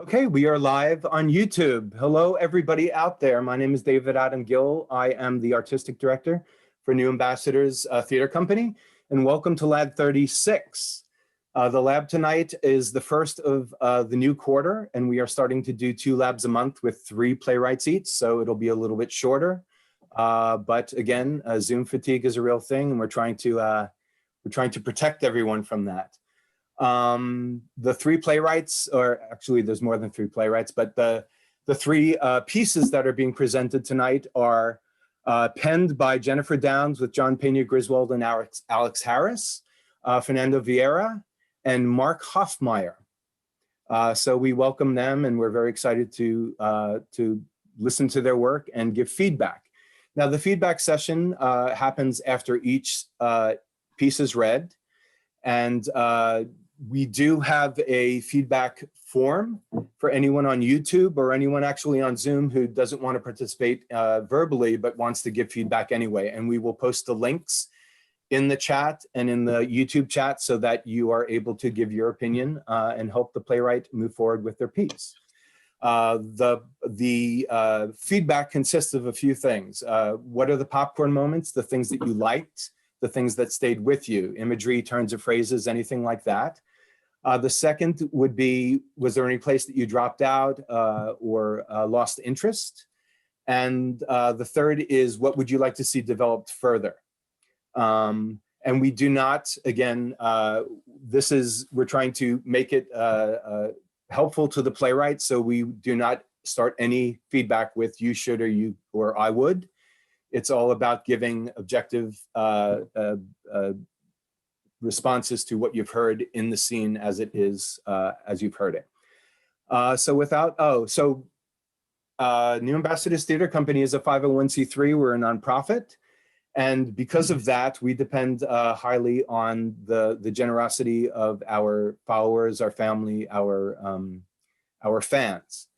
Okay, we are live on YouTube. Hello, everybody out there. My name is David Adam Gill. I am the Artistic Director for New Ambassadors Theater Company, and welcome to Lab36. The lab tonight is the first of the new quarter, and we are starting to do 2 labs a month with 3 playwrights each, so it'll be a little bit shorter. But again, Zoom fatigue is a real thing, and we're trying to protect everyone from that. The 3 playwrights, or actually there's more than 3 playwrights, but the 3 pieces that are being presented tonight are penned by Jennifer Downs with John Pena Griswold and Alex Harris, Fernando Vieira, and Mark Hoffmeyer. So we welcome them, and we're very excited to listen to their work and give feedback. Now, the feedback session happens after each piece is read, and we do have a feedback form for anyone on YouTube or anyone actually on Zoom who doesn't want to participate verbally but wants to give feedback anyway. And we will post the links in the chat and in the YouTube chat so that you are able to give your opinion and help the playwright move forward with their piece. The feedback consists of a few things. What are the popcorn moments, the things that you liked, the things that stayed with you, imagery, turns of phrases, anything like that. The second would be, was there any place that you dropped out or lost interest? And the third is, what would you like to see developed further? And we do not, again, we're trying to make it helpful to the playwright, so we do not start any feedback with you should or you or I would. It's all about giving objective responses to what you've heard in the scene as it is, as you've heard it. New Ambassadors Theater Company is a 501c3. We're a nonprofit. And because of that, we depend highly on the generosity of our followers, our family, our fans.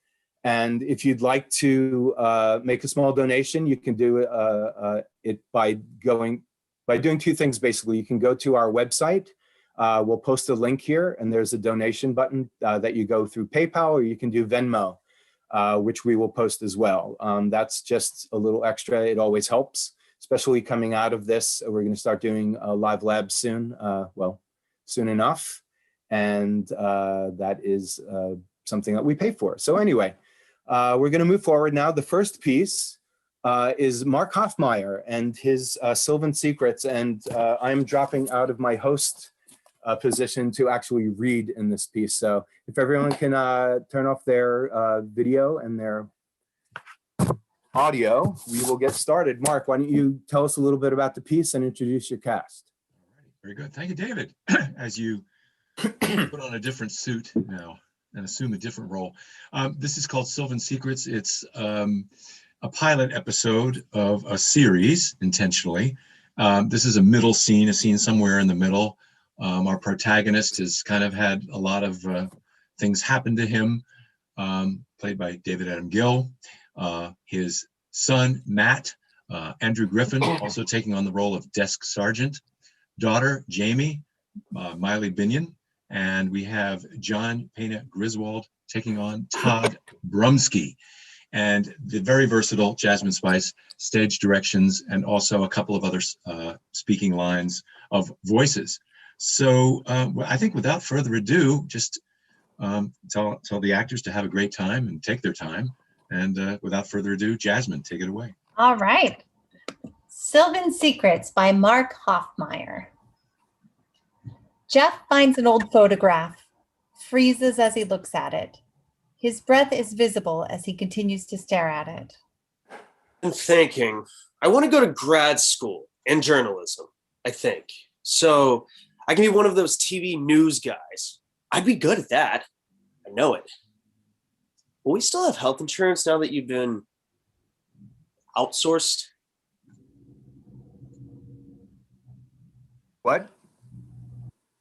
And if you'd like to make a small donation, you can do it by doing 2 things, basically. You can go to our website. We'll post a link here, and there's a donation button that you go through PayPal, or you can do Venmo, which we will post as well. That's just a little extra. It always helps, especially coming out of this. We're going to start doing live labs soon, well, soon enough. And that is something that we pay for. So anyway, we're going to move forward now. The first piece is Mark Hoffmeyer and his Sylvan Secrets. And I'm dropping out of my host position to actually read in this piece. So if everyone can turn off their video and their audio, we will get started. Mark, why don't you tell us a little bit about the piece and introduce your cast? All right, very good. Thank you, David. As you put on a different suit now and assume a different role. This is called Sylvan Secrets. It's a pilot episode of a series, intentionally. This is a middle scene, a scene somewhere in the middle. Our protagonist has kind of had a lot of things happen to him, played by David Adam Gill. His son, Matt, Andrew Griffin, also taking on the role of desk sergeant. Daughter, Jamie, Miley Binion. And we have John Pena Griswold taking on Todd Brumsky. And the very versatile Jasmine Spice, stage directions, and also a couple of other speaking lines of voices. So I think without further ado, just tell the actors to have a great time and take their time. And without further ado, Jasmine, take it away. All right. Sylvan Secrets by Mark Hoffmeyer. Jeff finds an old photograph, freezes as he looks at it. His breath is visible as he continues to stare at it. I'm thinking, I want to go to grad school in journalism, I think. So I can be one of those TV news guys. I'd be good at that. I know it. Will we still have health insurance now that you've been outsourced? What?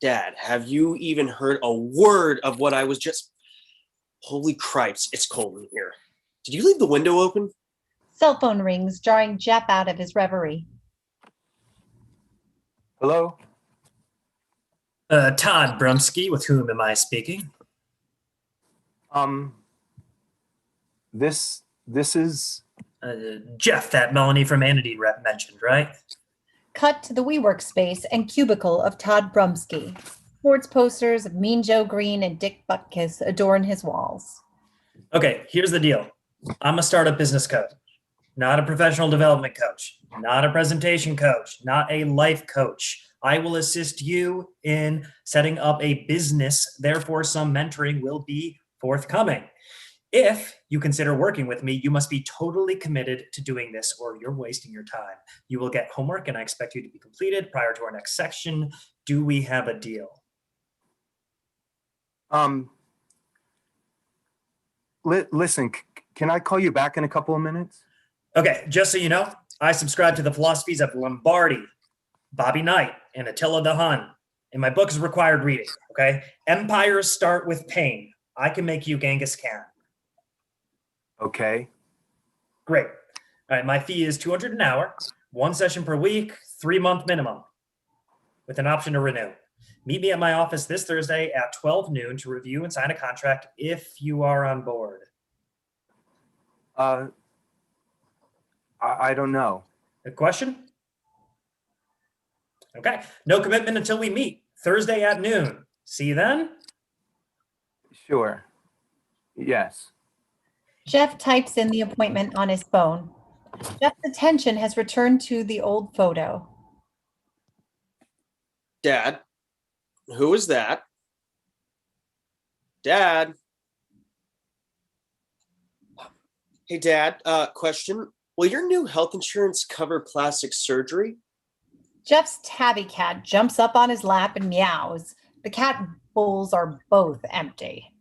Dad, have you even heard a word of what I was just... Holy cripes, it's cold in here. Did you leave the window open? Cell phone rings, drawing Jeff out of his reverie. Hello? Todd Brumsky, with whom am I speaking? This is, Jeff, that Melanie from Anity rep mentioned, right? Cut to the WeWork space and cubicle of Todd Brumsky. Sports posters of Mean Joe Green and Dick Butkus adorn his walls. Okay, here's the deal. I'm a startup business coach, not a professional development coach, not a presentation coach, not a life coach. I will assist you in setting up a business. Therefore, some mentoring will be forthcoming. If you consider working with me, you must be totally committed to doing this or you're wasting your time. You will get homework and I expect you to be completed prior to our next section. Do we have a deal? listen, can I call you back in a couple of minutes? Okay, just so you know, I subscribe to the philosophies of Lombardi, Bobby Knight, and Attila the Hun. And my book is required reading, okay? Empires start with pain. I can make you Genghis Khan. Okay. Great. All right, my fee is $200 an hour, 1 session per week, 3-month minimum, with an option to renew. Meet me at my office this Thursday at 12 noon to review and sign a contract if you are on board. I don't know. A question? Okay, no commitment until we meet, Thursday at noon. See you then? Sure. Yes. Jeff types in the appointment on his phone. Jeff's attention has returned to the old photo. Dad, who is that? Dad. Hey, Dad, question. Will your new health insurance cover plastic surgery? Jeff's tabby cat jumps up on his lap and meows. The cat bowls are both empty.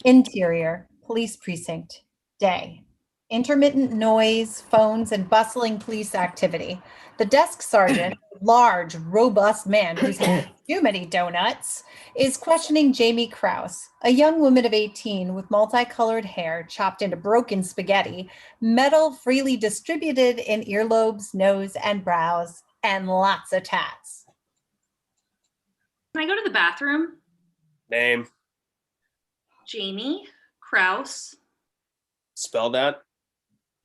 Interior, police precinct, day. Intermittent noise, phones, and bustling police activity. The desk sergeant, large, robust man who's had too many donuts, is questioning Jamie Krause, a young woman of 18 with multicolored hair chopped into broken spaghetti, metal freely distributed in earlobes, nose, and brows, and lots of tats. Can I go to the bathroom? Name. Jamie Krause, Spell that.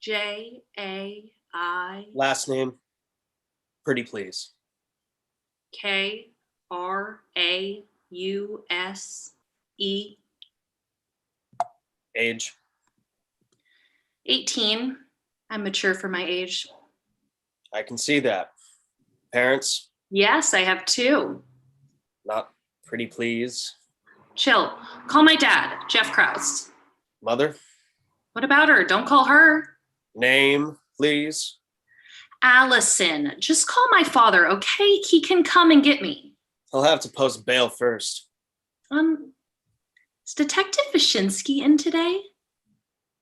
J-A-I-K-R-A-U-S-E. Last name. Pretty please. Age. 18. I'm mature for my age. I can see that. Parents. Yes, I have 2. Not pretty please. Chill. Call my dad, Jeff Krause. Mother. What about her? Don't call her. Name, please. Allison. Just call my father, okay? He can come and get me. He'll have to post bail first. Is Detective Wyszynski in today?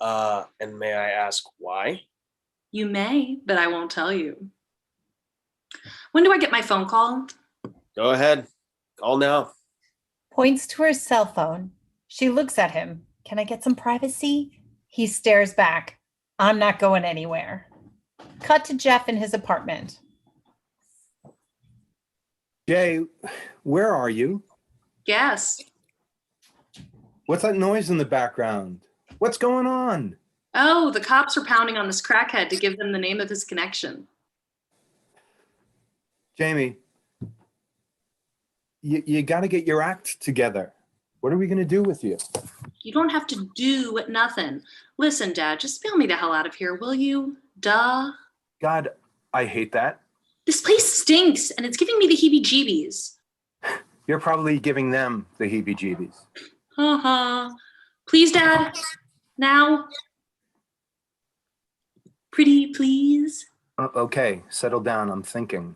And may I ask why? You may, but I won't tell you. When do I get my phone call? Go ahead. Call now. Points to her cell phone. She looks at him. Can I get some privacy? He stares back. I'm not going anywhere. Cut to Jeff in his apartment. Jay, where are you? Yes. What's that noise in the background? What's going on? Oh, the cops are pounding on this crackhead to give them the name of his connection. Jamie, you got to get your act together. What are we going to do with you? You don't have to do nothing. Listen, Dad, just bail me the hell out of here, will you? Duh. God, I hate that. This place stinks, and it's giving me the heebie-jeebies. You're probably giving them the heebie-jeebies. Uh-huh. Please, Dad. Now. Pretty please. Okay, settle down. I'm thinking.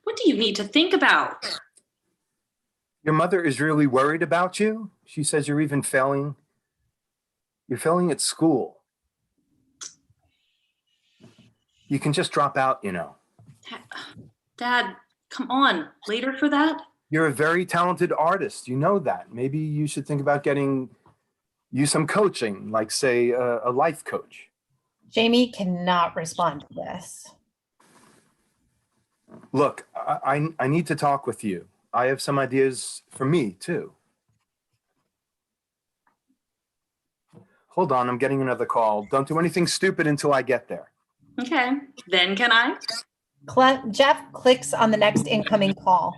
What do you need to think about? Your mother is really worried about you. She says you're even failing. You're failing at school. You can just drop out, you know. Dad, come on. Later for that? You're a very talented artist. You know that. Maybe you should think about getting you some coaching, like say a life coach. Jamie cannot respond to this. Look, I need to talk with you. I have some ideas for me too. Hold on, I'm getting another call. Don't do anything stupid until I get there. Okay. Then can I? Jeff clicks on the next incoming call.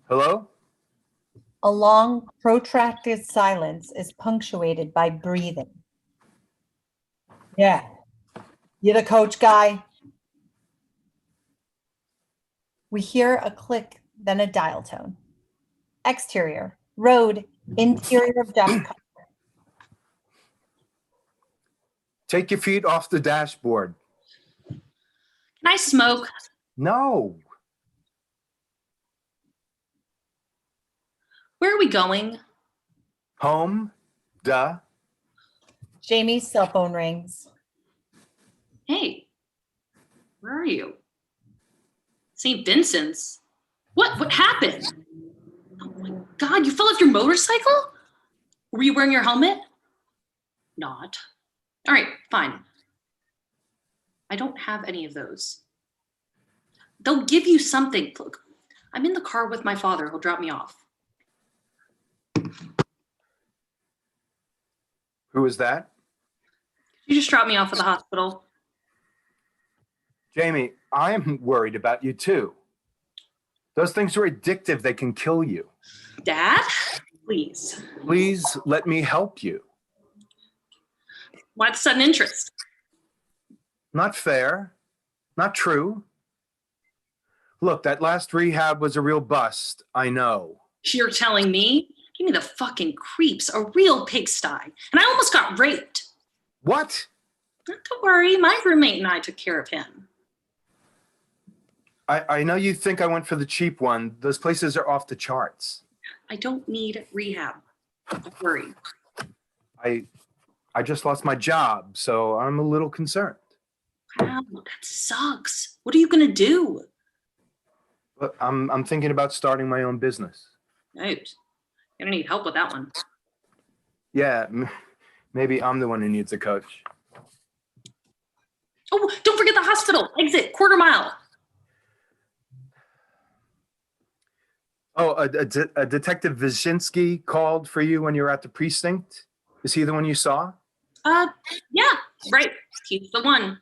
Hello? A long, protracted silence is punctuated by breathing. Yeah. You the coach guy? We hear a click, then a dial tone. Exterior, road, interior of Jeff's car. Take your feet off the dashboard. Can I smoke? No. Where are we going? Home? Duh. Jamie's cell phone rings. Hey, where are you? St. Vincent's? What happened? Oh my God, you fell off your motorcycle? Were you wearing your helmet? Not. All right, fine. I don't have any of those. They'll give you something. Look, I'm in the car with my father. He'll drop me off. Who is that? You just dropped me off at the hospital. Jamie, I'm worried about you too. Those things are addictive. They can kill you. Dad, please. Please let me help you. Why the sudden interest? Not fair. Not true. Look, that last rehab was a real bust. I know. You're telling me? Give me the fucking creeps, a real pigsty. And I almost got raped. What? Don't worry, my roommate and I took care of him. I know you think I went for the cheap one. Those places are off the charts. I don't need rehab. Don't worry. I just lost my job, so I'm a little concerned. Wow, that sucks. What are you gonna do? But I'm thinking about starting my own business. Right. You're gonna need help with that one. Yeah, maybe I'm the one who needs a coach. Oh, don't forget the hospital. Exit, quarter mile. Oh, a Detective Wyszynski called for you when you were at the precinct? Is he the one you saw? Yeah, right. He's the one.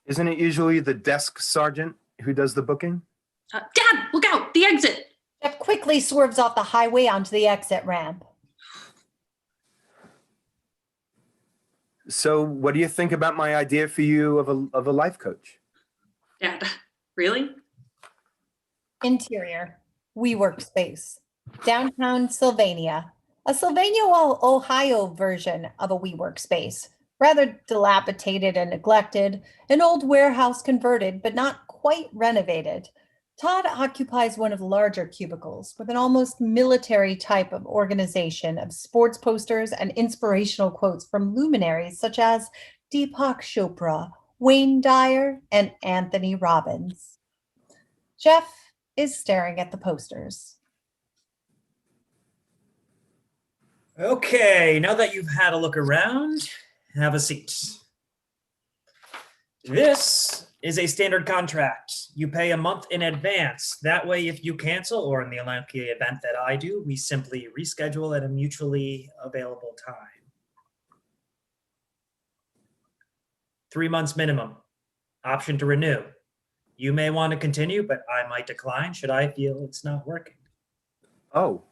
Isn't it usually the desk sergeant who does the booking? Dad, look out, the exit. Jeff quickly swerves off the highway onto the exit ramp. So what do you think about my idea for you of a life coach? Dad, really? Interior, WeWork space. Downtown Sylvania. A Sylvania, Ohio version of a WeWork space. Rather dilapidated and neglected, an old warehouse converted, but not quite renovated. Todd occupies one of the larger cubicles with an almost military type of organization of sports posters and inspirational quotes from luminaries such as Deepak Chopra, Wayne Dyer, and Anthony Robbins. Jeff is staring at the posters. Okay, now that you've had a look around, have a seat. This is a standard contract. You pay a month in advance. That way, if you cancel, or in the unlikely event that I do, we simply reschedule at a mutually available time. 3 months minimum. Option to renew. You may want to continue, but I might decline should I feel it's not working. Oh.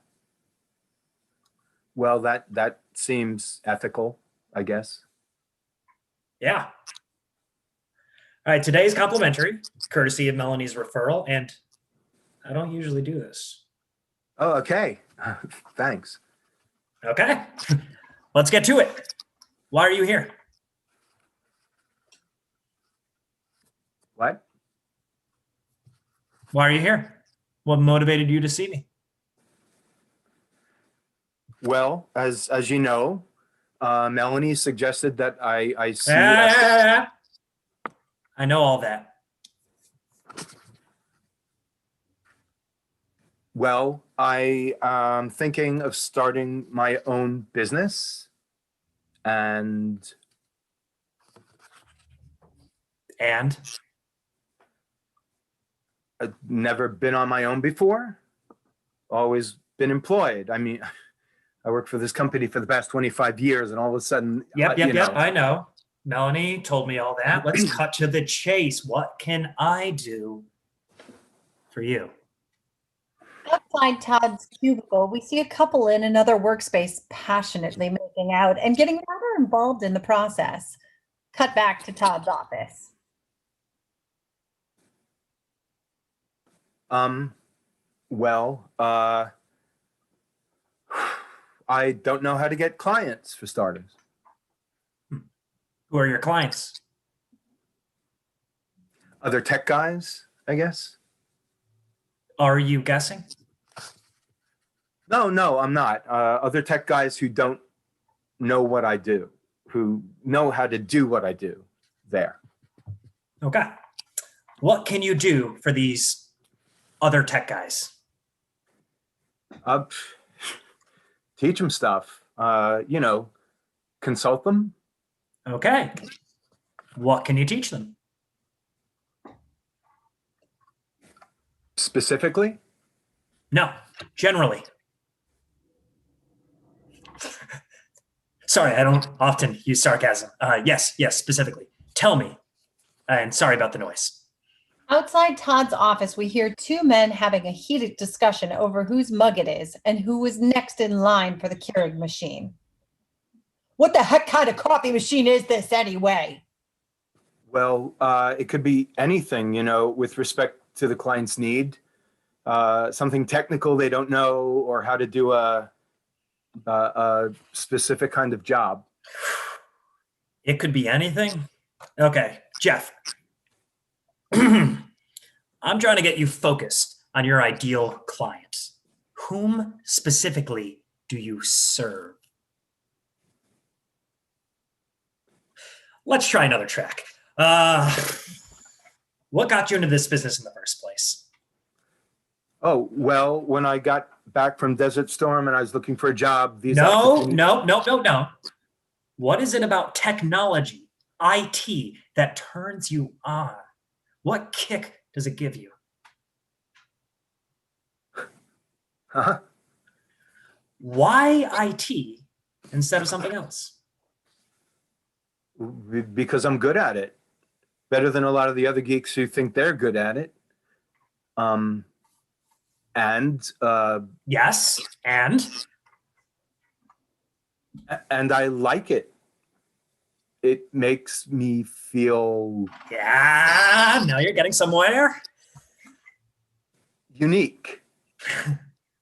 Well, that seems ethical, I guess. Yeah. All right, today's complimentary, courtesy of Melanie's referral, and I don't usually do this. Oh, okay. Thanks. Okay, let's get to it. Why are you here? What? Why are you here? What motivated you to see me? Well, as you know, Melanie suggested that I see. I know all that. Well, I am thinking of starting my own business, and I've never been on my own before. Always been employed. I mean, I worked for this company for the past 25 years, and all of a sudden, Yep, you know, I know. Melanie told me all that. Let's cut to the chase. What can I do for you? Outside Todd's cubicle, we see a couple in another workspace passionately making out and getting rather involved in the process. Cut back to Todd's office. Well, I don't know how to get clients, for starters. Who are your clients? Other tech guys, I guess. Are you guessing? No, I'm not. Other tech guys who don't know what I do, who know how to do what I do there. Okay. What can you do for these other tech guys? Teach them stuff, you know, consult them. Okay. What can you teach them? Specifically? No, generally. Sorry, I don't often use sarcasm. Yes, specifically. Tell me. And sorry about the noise. Outside Todd's office, we hear two men having a heated discussion over whose mug it is and who is next in line for the Keurig machine. What the heck kind of coffee machine is this anyway? Well, it could be anything, you know, with respect to the client's need. Something technical they don't know, or how to do a specific kind of job. It could be anything. Okay, Jeff. I'm trying to get you focused on your ideal client. Whom specifically do you serve? Let's try another track. What got you into this business in the first place? Oh, well, when I got back from Desert Storm and I was looking for a job, No. What is it about technology, IT, that turns you on? What kick does it give you? Huh? Why IT instead of something else? Because I'm good at it. Better than a lot of the other geeks who think they're good at it. Yes, and I like it. It makes me feel now you're getting somewhere. unique.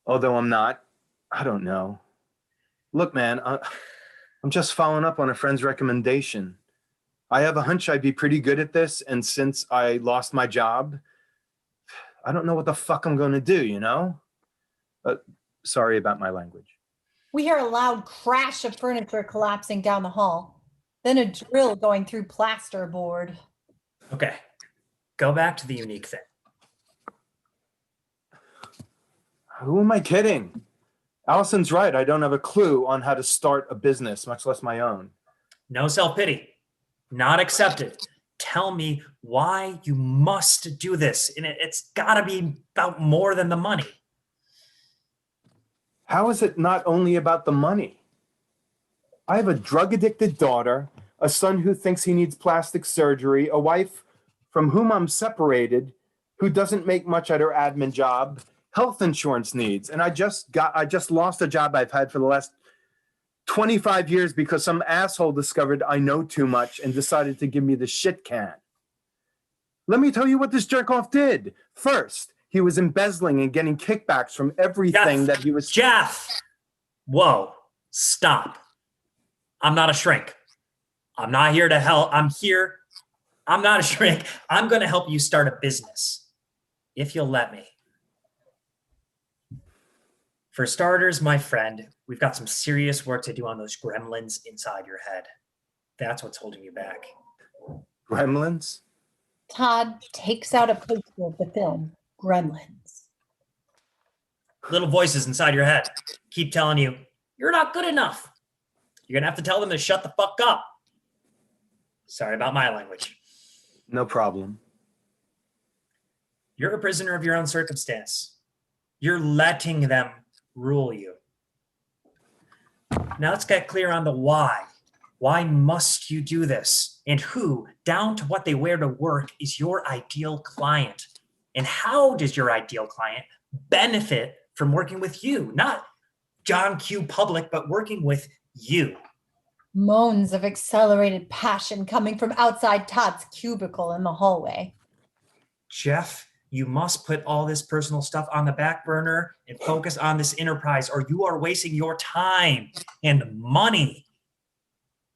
Although I'm not. I don't know. Look, man, I'm just following up on a friend's recommendation. I have a hunch I'd be pretty good at this, and since I lost my job, I don't know what the fuck I'm going to do, you know? Sorry about my language. We hear a loud crash of furniture collapsing down the hall, then a drill going through plasterboard. Okay, go back to the unique thing. Who am I kidding? Allison's right. I don't have a clue on how to start a business, much less my own. No self-pity. Not accepted. Tell me why you must do this. And it's got to be about more than the money. How is it not only about the money? I have a drug-addicted daughter, a son who thinks he needs plastic surgery, a wife from whom I'm separated, who doesn't make much at her admin job, health insurance needs, and I just lost a job I've had for the last 25 years because some asshole discovered I know too much and decided to give me the shit can. Let me tell you what this jerk-off did. First, he was embezzling and getting kickbacks from everything that he was... Jeff! Whoa, stop. I'm not a shrink. I'm not here to help. I'm not a shrink. I'm going to help you start a business, if you'll let me. For starters, my friend, we've got some serious work to do on those gremlins inside your head. That's what's holding you back. Gremlins? Todd takes out a poster of the film, Gremlins. Little voices inside your head keep telling you, you're not good enough. You're going to have to tell them to shut the fuck up. Sorry about my language. No problem. You're a prisoner of your own circumstance. You're letting them rule you. Now let's get clear on the why. Why must you do this? And who, down to what they wear to work, is your ideal client? And how does your ideal client benefit from working with you? Not John Q. Public, but working with you. Moans of accelerated passion coming from outside Todd's cubicle in the hallway. Jeff, you must put all this personal stuff on the back burner and focus on this enterprise, or you are wasting your time and money.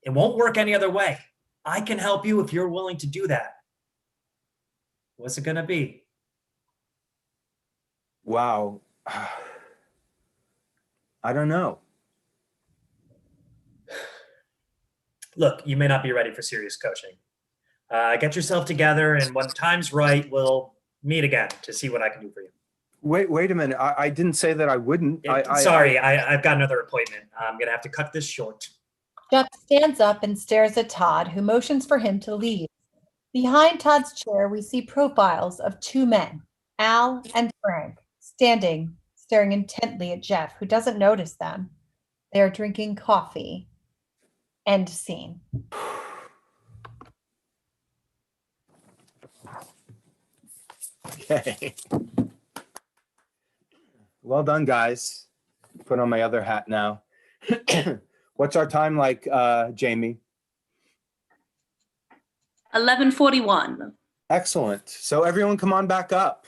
It won't work any other way. I can help you if you're willing to do that. What's it going to be? Wow. I don't know. Look, you may not be ready for serious coaching. Get yourself together, and when the time's right, we'll meet again to see what I can do for you. Wait a minute. I didn't say that I wouldn't. Sorry, I've got another appointment. I'm going to have to cut this short. Jeff stands up and stares at Todd, who motions for him to leave. Behind Todd's chair, we see profiles of two men, Al and Frank, staring intently at Jeff, who doesn't notice them. They're drinking coffee. End scene. Okay. Well done, guys. Put on my other hat now. What's our time like, Jamie? 11:41. Excellent. So everyone come on back up.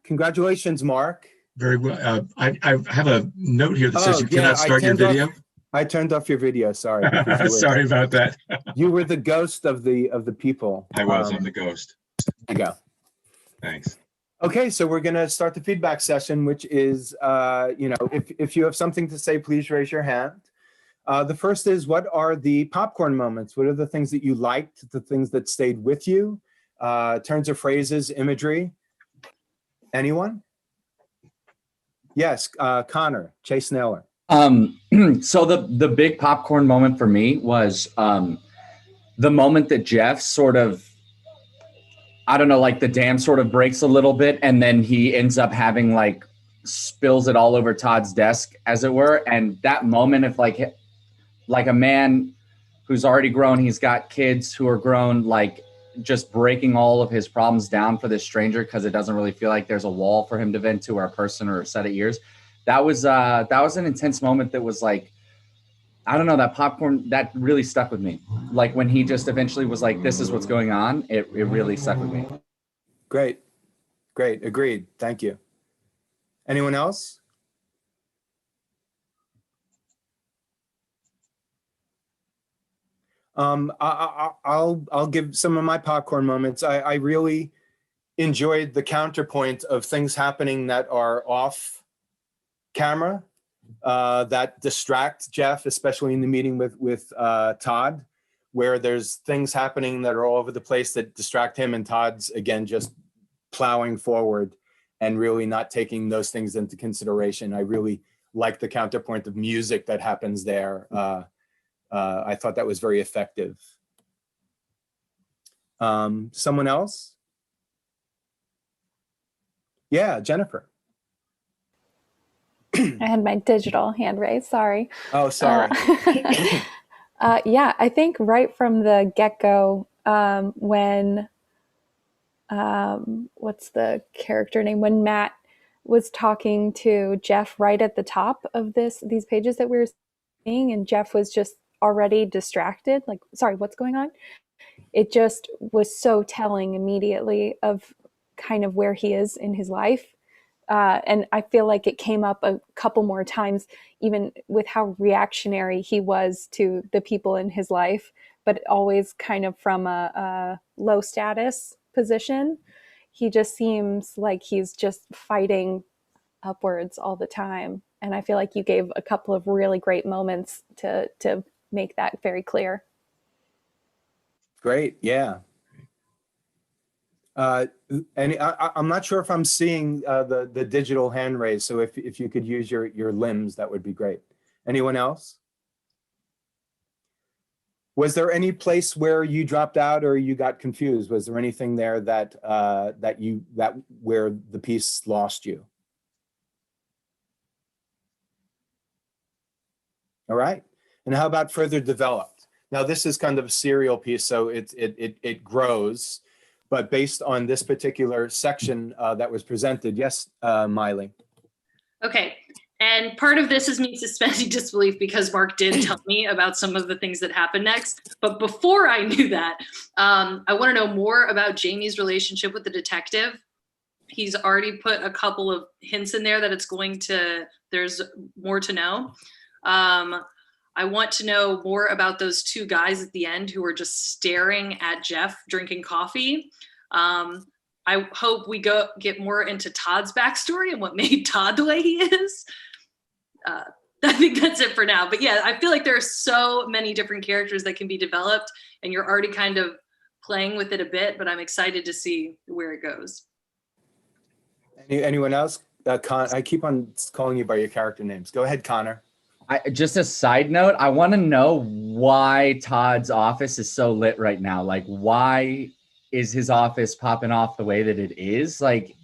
Congratulations, Mark. Very well. I have a note here that says you yeah, cannot start your video. I turned off your video, sorry. Sorry about that. You were the ghost of the people. I was. I'm the ghost. There you go. Thanks. Okay, so we're gonna start the feedback session, which is, if you have something to say, please raise your hand. The first is, what are the popcorn moments? What are the things that you liked, the things that stayed with you? Turns of phrases, imagery. Anyone? Yes, Connor, Chase Naylor. So the big popcorn moment for me was the moment that Jeff sort of, I don't know, like the dam sort of breaks a little bit, and then he ends up having like spills it all over Todd's desk, as it were. And that moment of like a man who's already grown, he's got kids who are grown, like just breaking all of his problems down for this stranger because it doesn't really feel like there's a wall for him to vent to, or a person or a set of ears. That was an intense moment that was like, I don't know, that popcorn, that really stuck with me. Like when he just eventually was like, this is what's going on, it really stuck with me. Great. Agreed. Thank you. Anyone else? I'll give some of my popcorn moments. I really enjoyed the counterpoint of things happening that are off camera, that distract Jeff, especially in the meeting with Todd, where there's things happening that are all over the place that distract him, and Todd's again just plowing forward and really not taking those things into consideration. I really like the counterpoint of music that happens there. I thought that was very effective. Someone else? Yeah, Jennifer. I had my digital hand raised, sorry. Oh, sorry. Yeah, I think right from the get-go, when, what's the character name? When Matt was talking to Jeff right at the top of these pages that we were seeing, and Jeff was just already distracted, like, sorry, what's going on? It just was so telling immediately of kind of where he is in his life. And I feel like it came up a couple more times, even with how reactionary he was to the people in his life, but always kind of from a low status position. He just seems like he's just fighting upwards all the time. And I feel like you gave a couple of really great moments to make that very clear. Great, yeah. And I'm not sure if I'm seeing the digital hand raise, so if you could use your limbs, that would be great. Anyone else? Was there any place where you dropped out or you got confused? Was there anything there that where the piece lost you? All right. And how about further developed? Now, this is kind of a serial piece, so it grows, but based on this particular section that was presented. Yes, Miley. Okay. And part of this is me suspending disbelief because Mark did tell me about some of the things that happened next. But before I knew that, I want to know more about Jamie's relationship with the detective. He's already put a couple of hints in there that there's more to know. I want to know more about those two guys at the end who were just staring at Jeff drinking coffee. I hope we get more into Todd's backstory and what made Todd the way he is. I think that's it for now. But yeah, I feel like there are so many different characters that can be developed, and you're already kind of playing with it a bit, but I'm excited to see where it goes. Anyone else? I keep on calling you by your character names. Go ahead, Connor. Just a side note, I want to know why Todd's office is so lit right now. Like, why is his office popping off the way that it is? Like,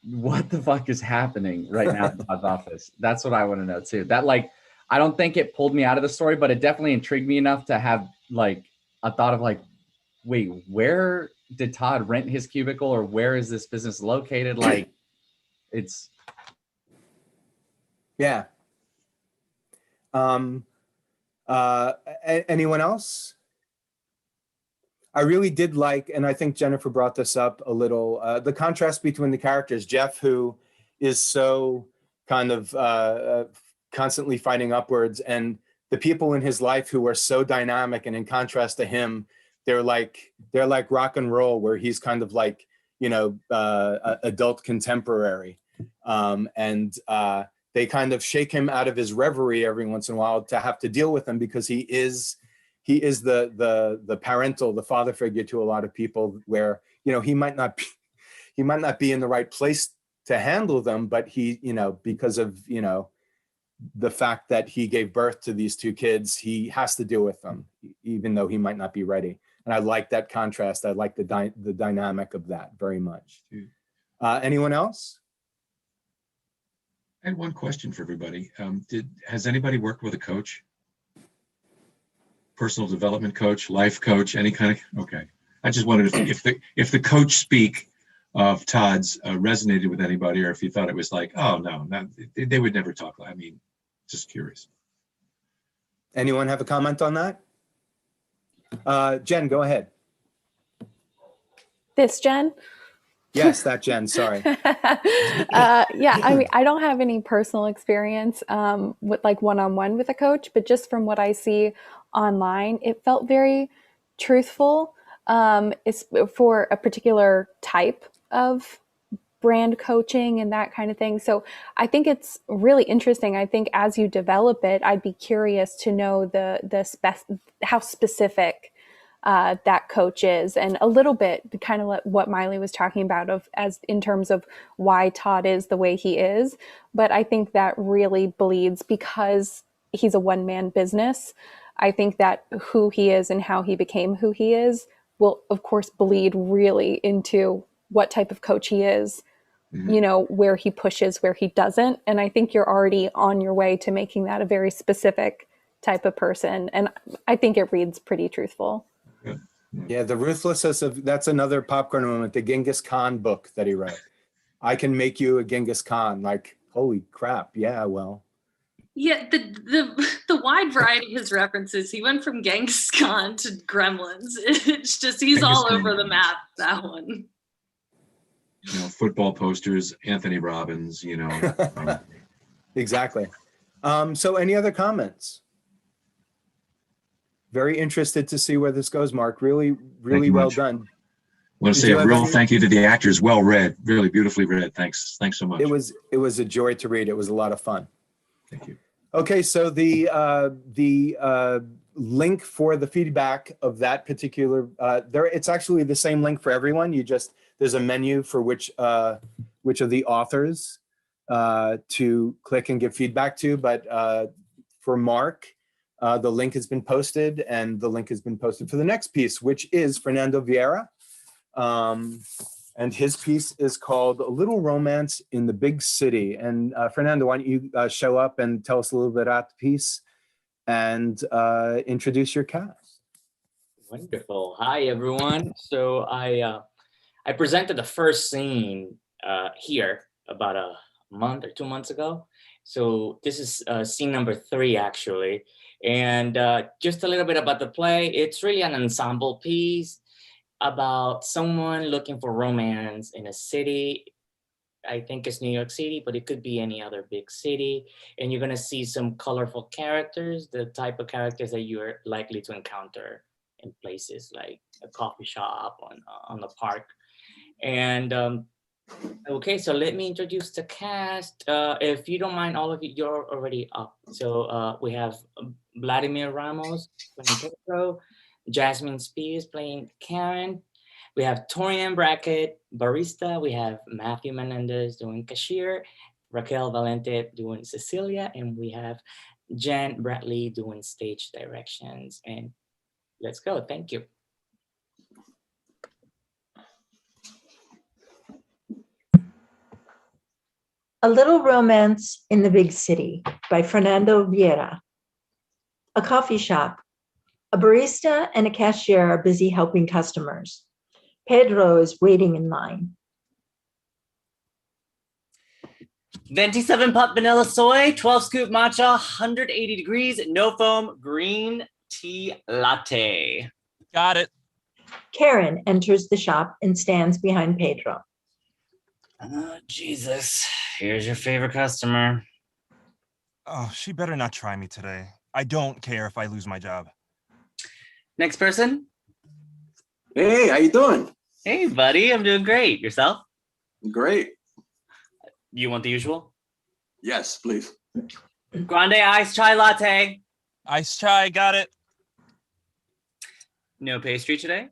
what the fuck is happening right now in Todd's office? That's what I want to know too. That, like, I don't think it pulled me out of the story, but it definitely intrigued me enough to have like a thought of like, wait, where did Todd rent his cubicle, or where is this business located? Like, it's. Yeah. Anyone else? I really did like, and I think Jennifer brought this up a little, the contrast between the characters. Jeff, who is so kind of constantly fighting upwards, and the people in his life who are so dynamic, and in contrast to him, they're like rock and roll, where he's kind of like, you know, adult contemporary. They kind of shake him out of his reverie every once in a while to have to deal with him, because he is the parental, the father figure to a lot of people, where, you know, he might not be in the right place to handle them, but he, you know, because of, you know, the fact that he gave birth to these two kids, he has to deal with them, even though he might not be ready. And I like that contrast. I like the dynamic of that very much. Anyone else? I had one question for everybody. Has anybody worked with a coach? Personal development coach, life coach, any kind of, okay. I just wondered if the coach speak of Todd's resonated with anybody, or if you thought it was like, oh no, they would never talk. I mean, just curious. Anyone have a comment on that? Jen, go ahead. This Jen? Yes, that Jen, sorry. Yeah, I mean, I don't have any personal experience with like one-on-one with a coach, but just from what I see online, it felt very truthful. It's for a particular type of brand coaching and that kind of thing. So I think it's really interesting. I think as you develop it, I'd be curious to know how specific that coach is, and a little bit kind of what Miley was talking about as in terms of why Todd is the way he is. But I think that really bleeds because he's a one-man business. I think that who he is and how he became who he is will, of course, bleed really into what type of coach he is, you know, where he pushes, where he doesn't. And I think you're already on your way to making that a very specific type of person. And I think it reads pretty truthful. Yeah, the ruthlessness of, that's another popcorn moment, the Genghis Khan book that he wrote. I can make you a Genghis Khan, like, holy crap. Yeah, well. Yeah, the wide variety of his references. He went from Genghis Khan to Gremlins. It's just, he's all over the map, that one. You know, football posters, Anthony Robbins, you know. Exactly. So any other comments? Very interested to see where this goes, Mark. Really well done. I want to say a real thank you to the actors. Well read, really beautifully read. Thanks so much. It was a joy to read. It was a lot of fun. Thank you. Okay, so the link for the feedback of that particular it's actually the same link for everyone. There's a menu for which of the authors to click and give feedback to, but for Mark, the link has been posted, and the link has been posted for the next piece, which is Fernando Vieira. And his piece is called A Little Romance in the Big City. And Fernando, why don't you show up and tell us a little bit about the piece and introduce your cast. Wonderful. Hi, everyone. So I presented the first scene here about a month or 2 months ago. So this is scene number 3, actually. And just a little bit about the play. It's really an ensemble piece about someone looking for romance in a city. I think it's New York City, but it could be any other big city. And you're going to see some colorful characters, the type of characters that you're likely to encounter in places like a coffee shop, on the park. And okay, so let me introduce the cast. If you don't mind, all of you, you're already up. So we have Vladimir Ramos playing Pedro, Jasmine Spears playing Karen. We have Torian Brackett, barista. We have Matthew Menendez doing cashier, Raquel Valente doing Cecilia, and we have Jen Bradley doing stage directions. And let's go. Thank you. A Little Romance in the Big City by Fernando Vieira. A coffee shop. A barista and a cashier are busy helping customers. Pedro is waiting in line. 27 pop vanilla soy, 12 scoop matcha, 180 degrees, no foam, green tea latte. Got it. Karen enters the shop and stands behind Pedro. Oh, Jesus. Here's your favorite customer. Oh, she better not try me today. I don't care if I lose my job. Next person. Hey, how you doing? Hey, buddy. I'm doing great. Yourself? Great. You want the usual? Yes, please. Grande iced chai latte. Iced chai, got it. No pastry today?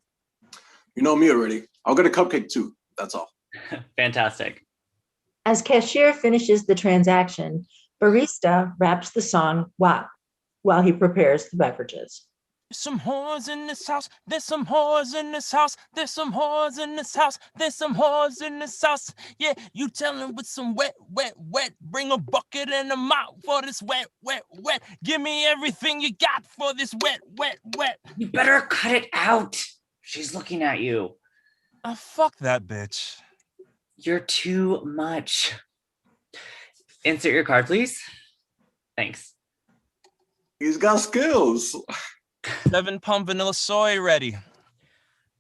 You know me already. I'll get a cupcake too. That's all. Fantastic. As cashier finishes the transaction, barista raps the song WAP while he prepares the beverages. There's some whores in this house. There's some whores in this house. There's some whores in this house. There's some whores in this house. Yeah, you tell him with some wet, wet, wet. Bring a bucket and a mop for this wet, wet, wet. Give me everything you got for this wet, wet, wet. You better cut it out. She's looking at you. Fuck that bitch. You're too much. Insert your card, please. Thanks. He's got skills. 7 pump vanilla soy ready.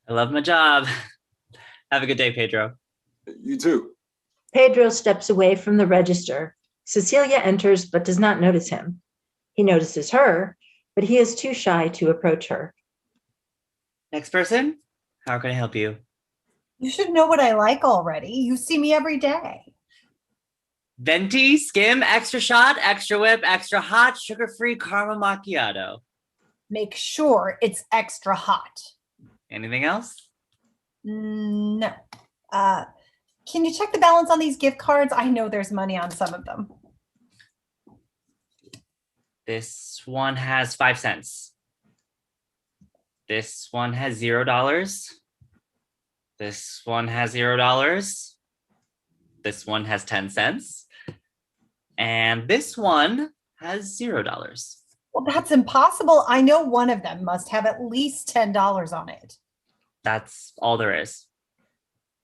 I love my job. Have a good day, Pedro. You too. Pedro steps away from the register. Cecilia enters but does not notice him. He notices her, but he is too shy to approach her. Next person. How can I help you? You should know what I like already. You see me every day. Venti, skim, extra shot, extra whip, extra hot, sugar-free caramel macchiato. Make sure it's extra hot. Anything else? No. Can you check the balance on these gift cards? I know there's money on some of them. This one has 5 cents. This one has $0. This one has $0. This one has 10 cents. And this one has $0. Well, that's impossible. I know one of them must have at least $10 on it. That's all there is.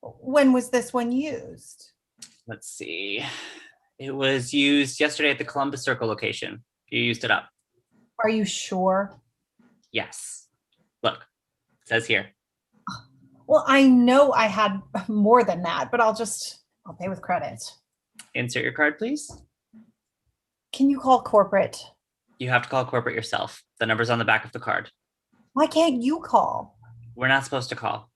When was this one used? Let's see. It was used yesterday at the Columbus Circle location. You used it up. Are you sure? Yes. Look, it says here. Well, I know I had more than that, but I'll pay with credit. Insert your card, please. Can you call corporate? You have to call corporate yourself. The number's on the back of the card. Why can't you call? We're not supposed to call.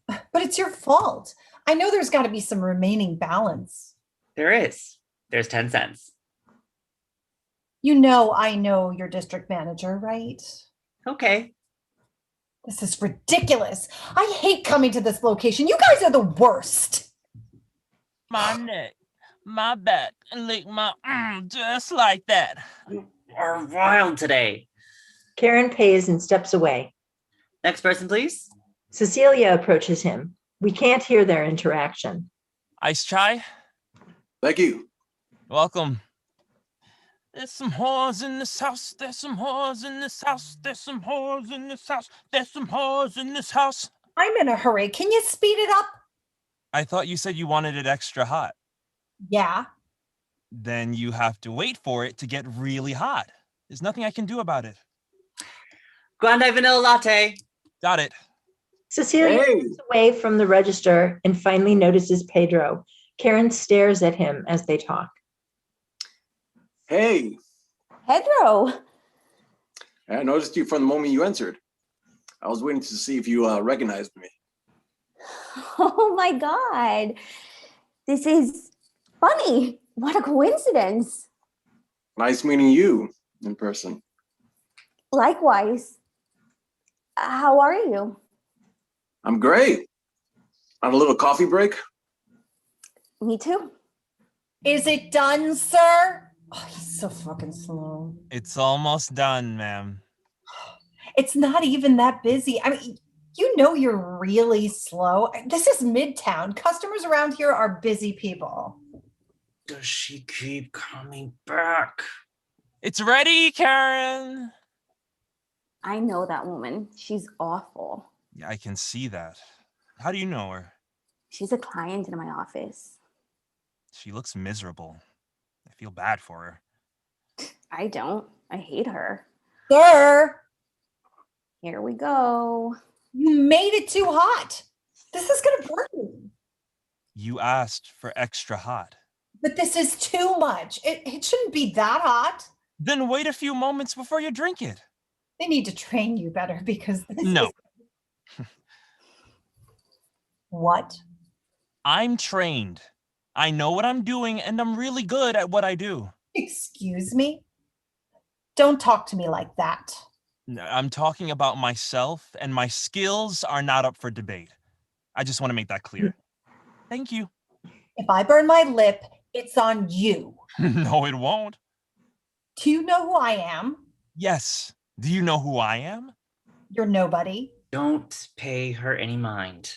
But it's your fault. I know there's got to be some remaining balance. There is. There's 10 cents. You know I know your district manager, right? Okay. This is ridiculous. I hate coming to this location. You guys are the worst. My neck, my back, and lick my just like that. You are wild today. Karen pays and steps away. Next person, please. Cecilia approaches him. We can't hear their interaction. Iced chai? Thank you. Welcome. There's some whores in this house. There's some whores in this house. There's some whores in this house. There's some whores in this house. I'm in a hurry. Can you speed it up? I thought you said you wanted it extra hot. Yeah. Then you have to wait for it to get really hot. There's nothing I can do about it. Grande vanilla latte. Got it. Cecilia Hey. moves away from the register and finally notices Pedro. Karen stares at him as they talk. Hey, Pedro. I noticed you from the moment you entered. I was waiting to see if you recognized me. Oh my God. This is funny. What a coincidence. Nice meeting you in person. Likewise. How are you? I'm great. On a little coffee break? Me too. Is it done, sir? Oh, he's so fucking slow. It's almost done, ma'am. It's not even that busy. I mean, you know you're really slow. This is Midtown. Customers around here are busy people. Does she keep coming back? It's ready, Karen. I know that woman. She's awful. Yeah, I can see that. How do you know her? She's a client in my office. She looks miserable. I feel bad for her. I don't. I hate her. Sir, Here we go. you made it too hot. This is going to burn you. You asked for extra hot. But this is too much. It shouldn't be that hot. Then wait a few moments before you drink it. They need to train you better because this No. is... What? I'm trained. I know what I'm doing, and I'm really good at what I do. Excuse me? Don't talk to me like that. I'm talking about myself, and my skills are not up for debate. I just want to make that clear. Thank you. If I burn my lip, it's on you. No, it won't. Do you know who I am? Yes. Do you know who I am? You're nobody. Don't pay her any mind.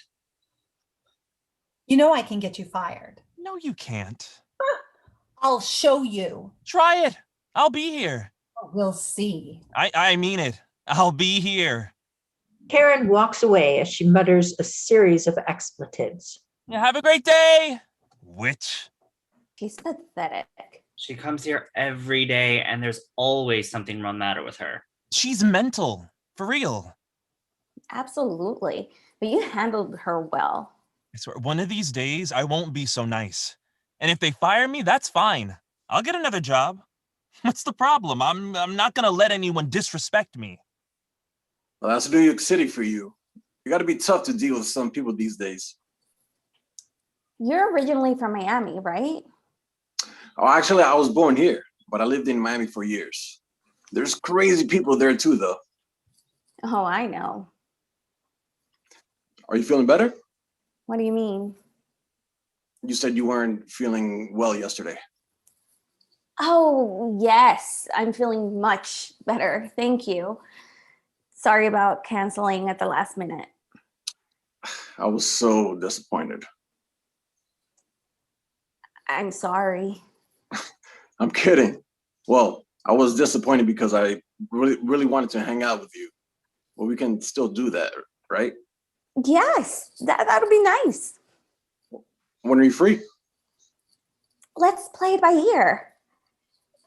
You know I can get you fired. No, you can't. I'll show you. Try it. I'll be here. We'll see. I mean it. I'll be here. Karen walks away as she mutters a series of expletives. Have a great day. Witch. She's pathetic. She comes here every day and there's always something wrong matter with her. She's mental. For real. Absolutely. But you handled her well. I swear, one of these days, I won't be so nice. And if they fire me, that's fine. I'll get another job. What's the problem? I'm not gonna let anyone disrespect me. Well, that's New York City for you. You got to be tough to deal with some people these days. You're originally from Miami, right? Oh, actually, I was born here, but I lived in Miami for years. There's crazy people there too, though. Oh, I know. Are you feeling better? What do you mean? You said you weren't feeling well yesterday. Oh, yes. I'm feeling much better. Thank you. Sorry about canceling at the last minute. I was so disappointed. I'm sorry. I'm kidding. Well, I was disappointed because I really wanted to hang out with you. Well, we can still do that, right? Yes, that'll be nice. When are you free? Let's play it by ear.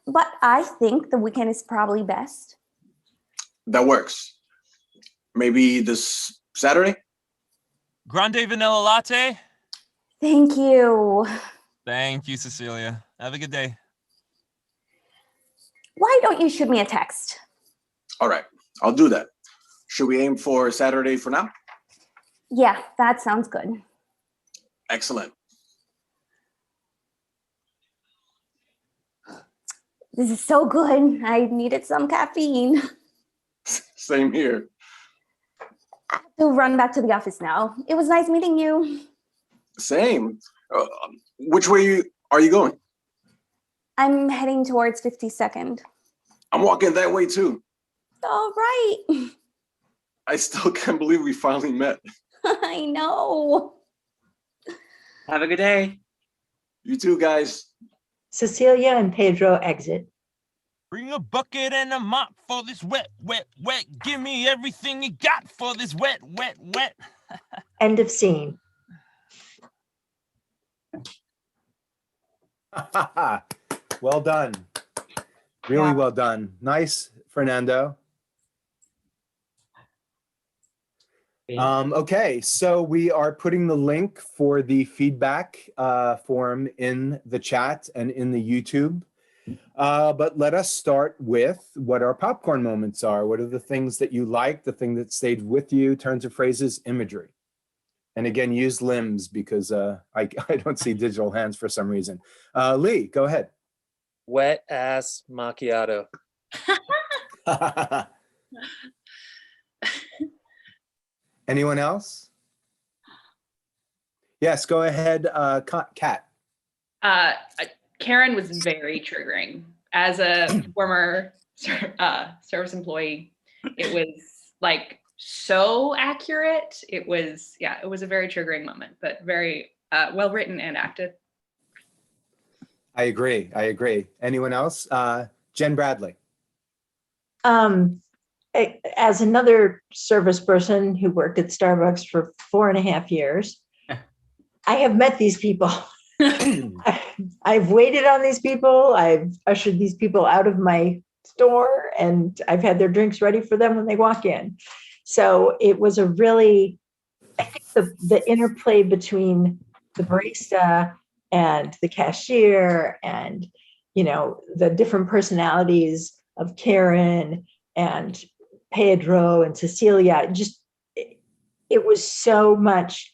But I think the weekend is probably best. That works. Maybe this Saturday? Grande vanilla latte? Thank you. Thank you, Cecilia. Have a good day. Why don't you shoot me a text? All right, I'll do that. Should we aim for Saturday for now? Yeah, that sounds good. Excellent. This is so good. I needed some caffeine. Same here. I have to run back to the office now. It was nice meeting you. Same. Which way are you going? I'm heading towards 52nd. I'm walking that way too. All right. I still can't believe we finally met. I know. Have a good day. You too, guys. Cecilia and Pedro exit. Bring a bucket and a mop for this wet, wet, wet. Give me everything you got for this wet, wet, wet. End of scene. Well done. Really well done. Nice, Fernando. Okay, so we are putting the link for the feedback form in the chat and in the YouTube. But let us start with what our popcorn moments are. What are the things that you like, the thing that stayed with you, turns of phrases, imagery. And again, use limbs because I don't see digital hands for some reason. Lee, go ahead. Wet ass macchiato. Anyone else? Yes, go ahead, Kat. Karen was very triggering. As a former service employee, it was like so accurate. It was a very triggering moment, but very well written and acted. I agree. Anyone else? Jen Bradley. As another service person who worked at Starbucks for 4.5 years, I have met these people. I've waited on these people. I've ushered these people out of my store, and I've had their drinks ready for them when they walk in. So it was a really, I think the interplay between the barista and the cashier and, the different personalities of Karen and Pedro and Cecilia, it was so much.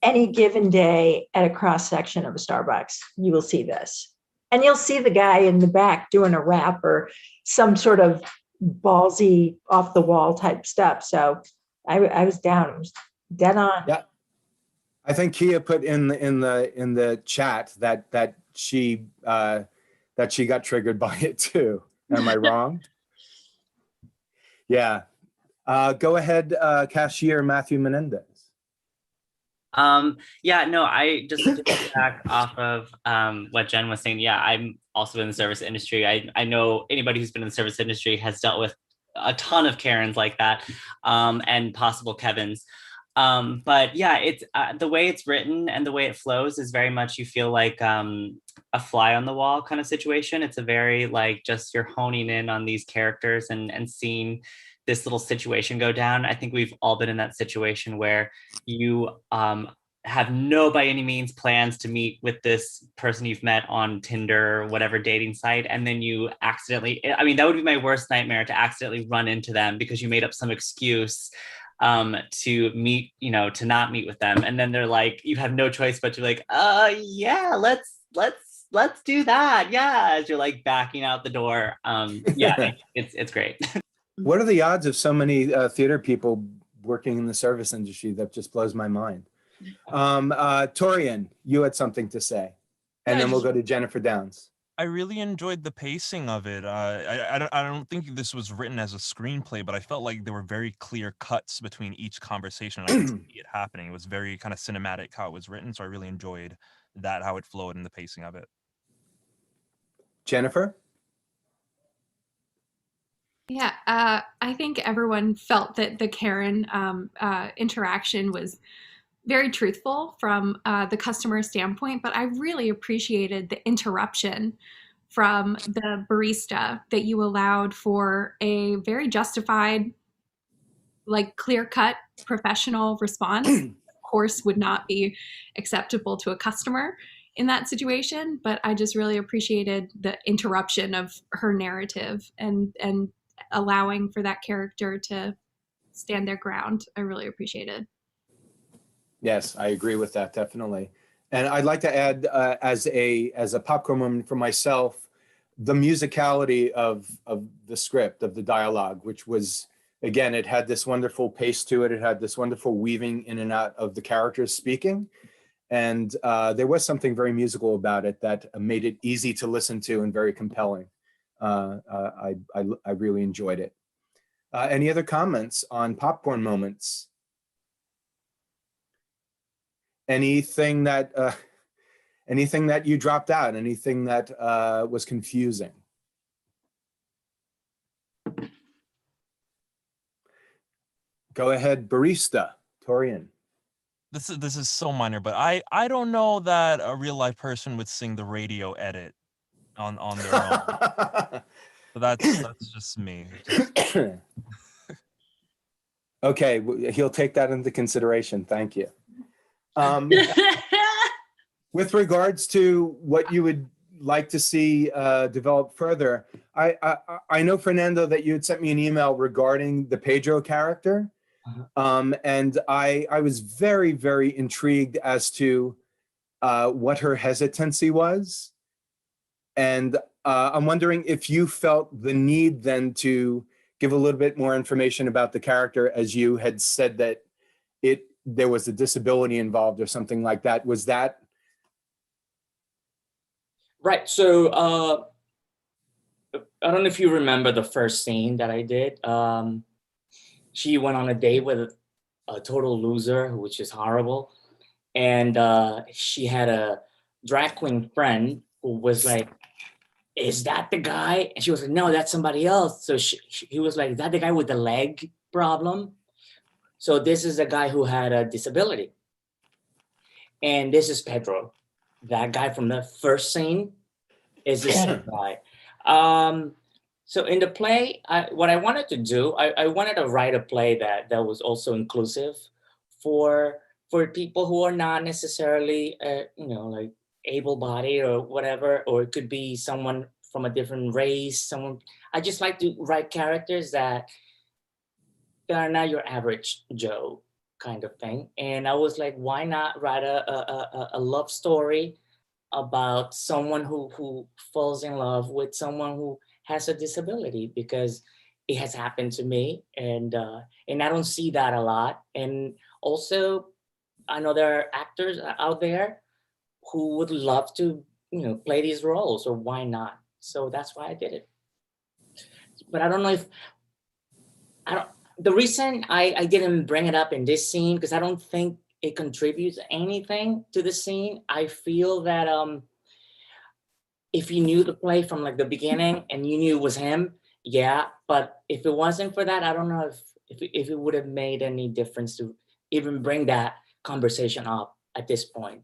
Any given day at a cross section of a Starbucks, you will see this. And you'll see the guy in the back doing a rap or some sort of ballsy off the wall type stuff. So I was down. It was dead on. Yeah. I think Kia put in the chat that she got triggered by it too. Am I wrong? Yeah. Go ahead, cashier Matthew Menendez. I just to back off of what Jen was saying. Yeah, I'm also in the service industry. I know anybody who's been in the service industry has dealt with a ton of Karens like that, and possible Kevins. But yeah, it's the way it's written and the way it flows is very much you feel like a fly on the wall kind of situation. It's a very like just you're honing in on these characters and seeing this little situation go down. I think we've all been in that situation where you have no by any means plans to meet with this person you've met on Tinder or whatever dating site, and then you accidentally, I mean, that would be my worst nightmare, to accidentally run into them because you made up some excuse to meet, to not meet with them. And then they're like, you have no choice but to be like, yeah, let's do that. Yeah. As you're like backing out the door. It's great. What are the odds of so many theater people working in the service industry? That just blows my mind. Torian, you had something to say, and then we'll go to Jennifer Downs. I really enjoyed the pacing of it. I don't think this was written as a screenplay, but I felt like there were very clear cuts between each conversation. I could see it happening. It was very kind of cinematic how it was written, so I really enjoyed that, how it flowed and the pacing of it. Jennifer? Yeah, I think everyone felt that the Karen interaction was very truthful from the customer standpoint, but I really appreciated the interruption from the barista that you allowed for a very justified, like clear-cut professional response. Of course, would not be acceptable to a customer in that situation, but I just really appreciated the interruption of her narrative and allowing for that character to stand their ground. I really appreciated. Yes, I agree with that, definitely. And I'd like to add, as a popcorn moment for myself, the musicality of the script, of the dialogue, which was, again, it had this wonderful pace to it. It had this wonderful weaving in and out of the characters speaking. And there was something very musical about it that made it easy to listen to and very compelling. I really enjoyed it. Any other comments on popcorn moments? Anything that you dropped out? Anything that was confusing? Go ahead, barista, Torian. This is so minor, but I don't know that a real life person would sing the radio edit on their own. So that's just me. Okay, he'll take that into consideration. Thank you. With regards to what you would like to see develop further, I know, Fernando, that you had sent me an email regarding the Pedro character. And I was very, very intrigued as to what her hesitancy was. And I'm wondering if you felt the need then to give a little bit more information about the character, as you had said that there was a disability involved or something like that. Was that? Right. So I don't know if you remember the first scene that I did. She went on a date with a total loser, which is horrible. And she had a drag queen friend who was like, is that the guy? And she was like, no, that's somebody else. So he was like, is that the guy with the leg problem? So this is a guy who had a disability. And this is Pedro. That guy from the first scene is the same guy. So in the play, what I wanted to do, I wanted to write a play that was also inclusive for people who are not necessarily, like able-bodied or whatever, or it could be someone from a different race. I just like to write characters that are not your average Joe kind of thing. And I was like, why not write a love story about someone who falls in love with someone who has a disability, because it has happened to me, and I don't see that a lot. And also, I know there are actors out there who would love to, play these roles, or why not? So that's why I did it. But I don't know if the reason I didn't bring it up in this scene, because I don't think it contributes anything to the scene. I feel that if you knew the play from like the beginning and you knew it was him, yeah. But if it wasn't for that, I don't know if it would have made any difference to even bring that conversation up at this point.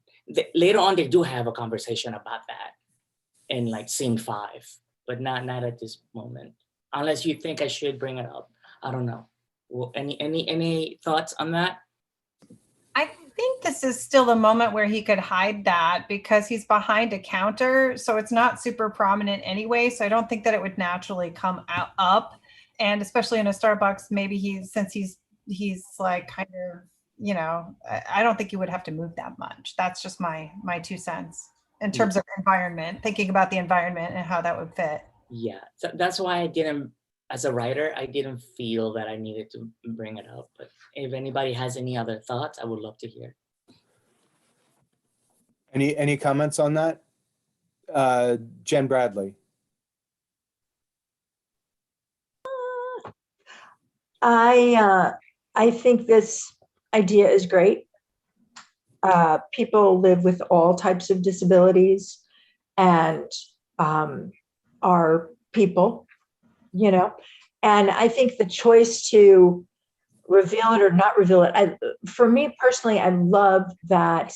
Later on, they do have a conversation about that in like scene 5, but not at this moment. Unless you think I should bring it up, I don't know. Well, any thoughts on that? I think this is still the moment where he could hide that, because he's behind a counter, so it's not super prominent anyway. So I don't think that it would naturally come up, and especially in a Starbucks, maybe since he's like kind of, I don't think he would have to move that much. That's just my 2 cents in terms of environment, thinking about the environment and how that would fit. Yeah, so that's why I didn't. As a writer, I didn't feel that I needed to bring it up. But if anybody has any other thoughts, I would love to hear. Any comments on that? Jen Bradley. I think this idea is great. People live with all types of disabilities and are people. And I think the choice to reveal it or not reveal it, for me personally, I love that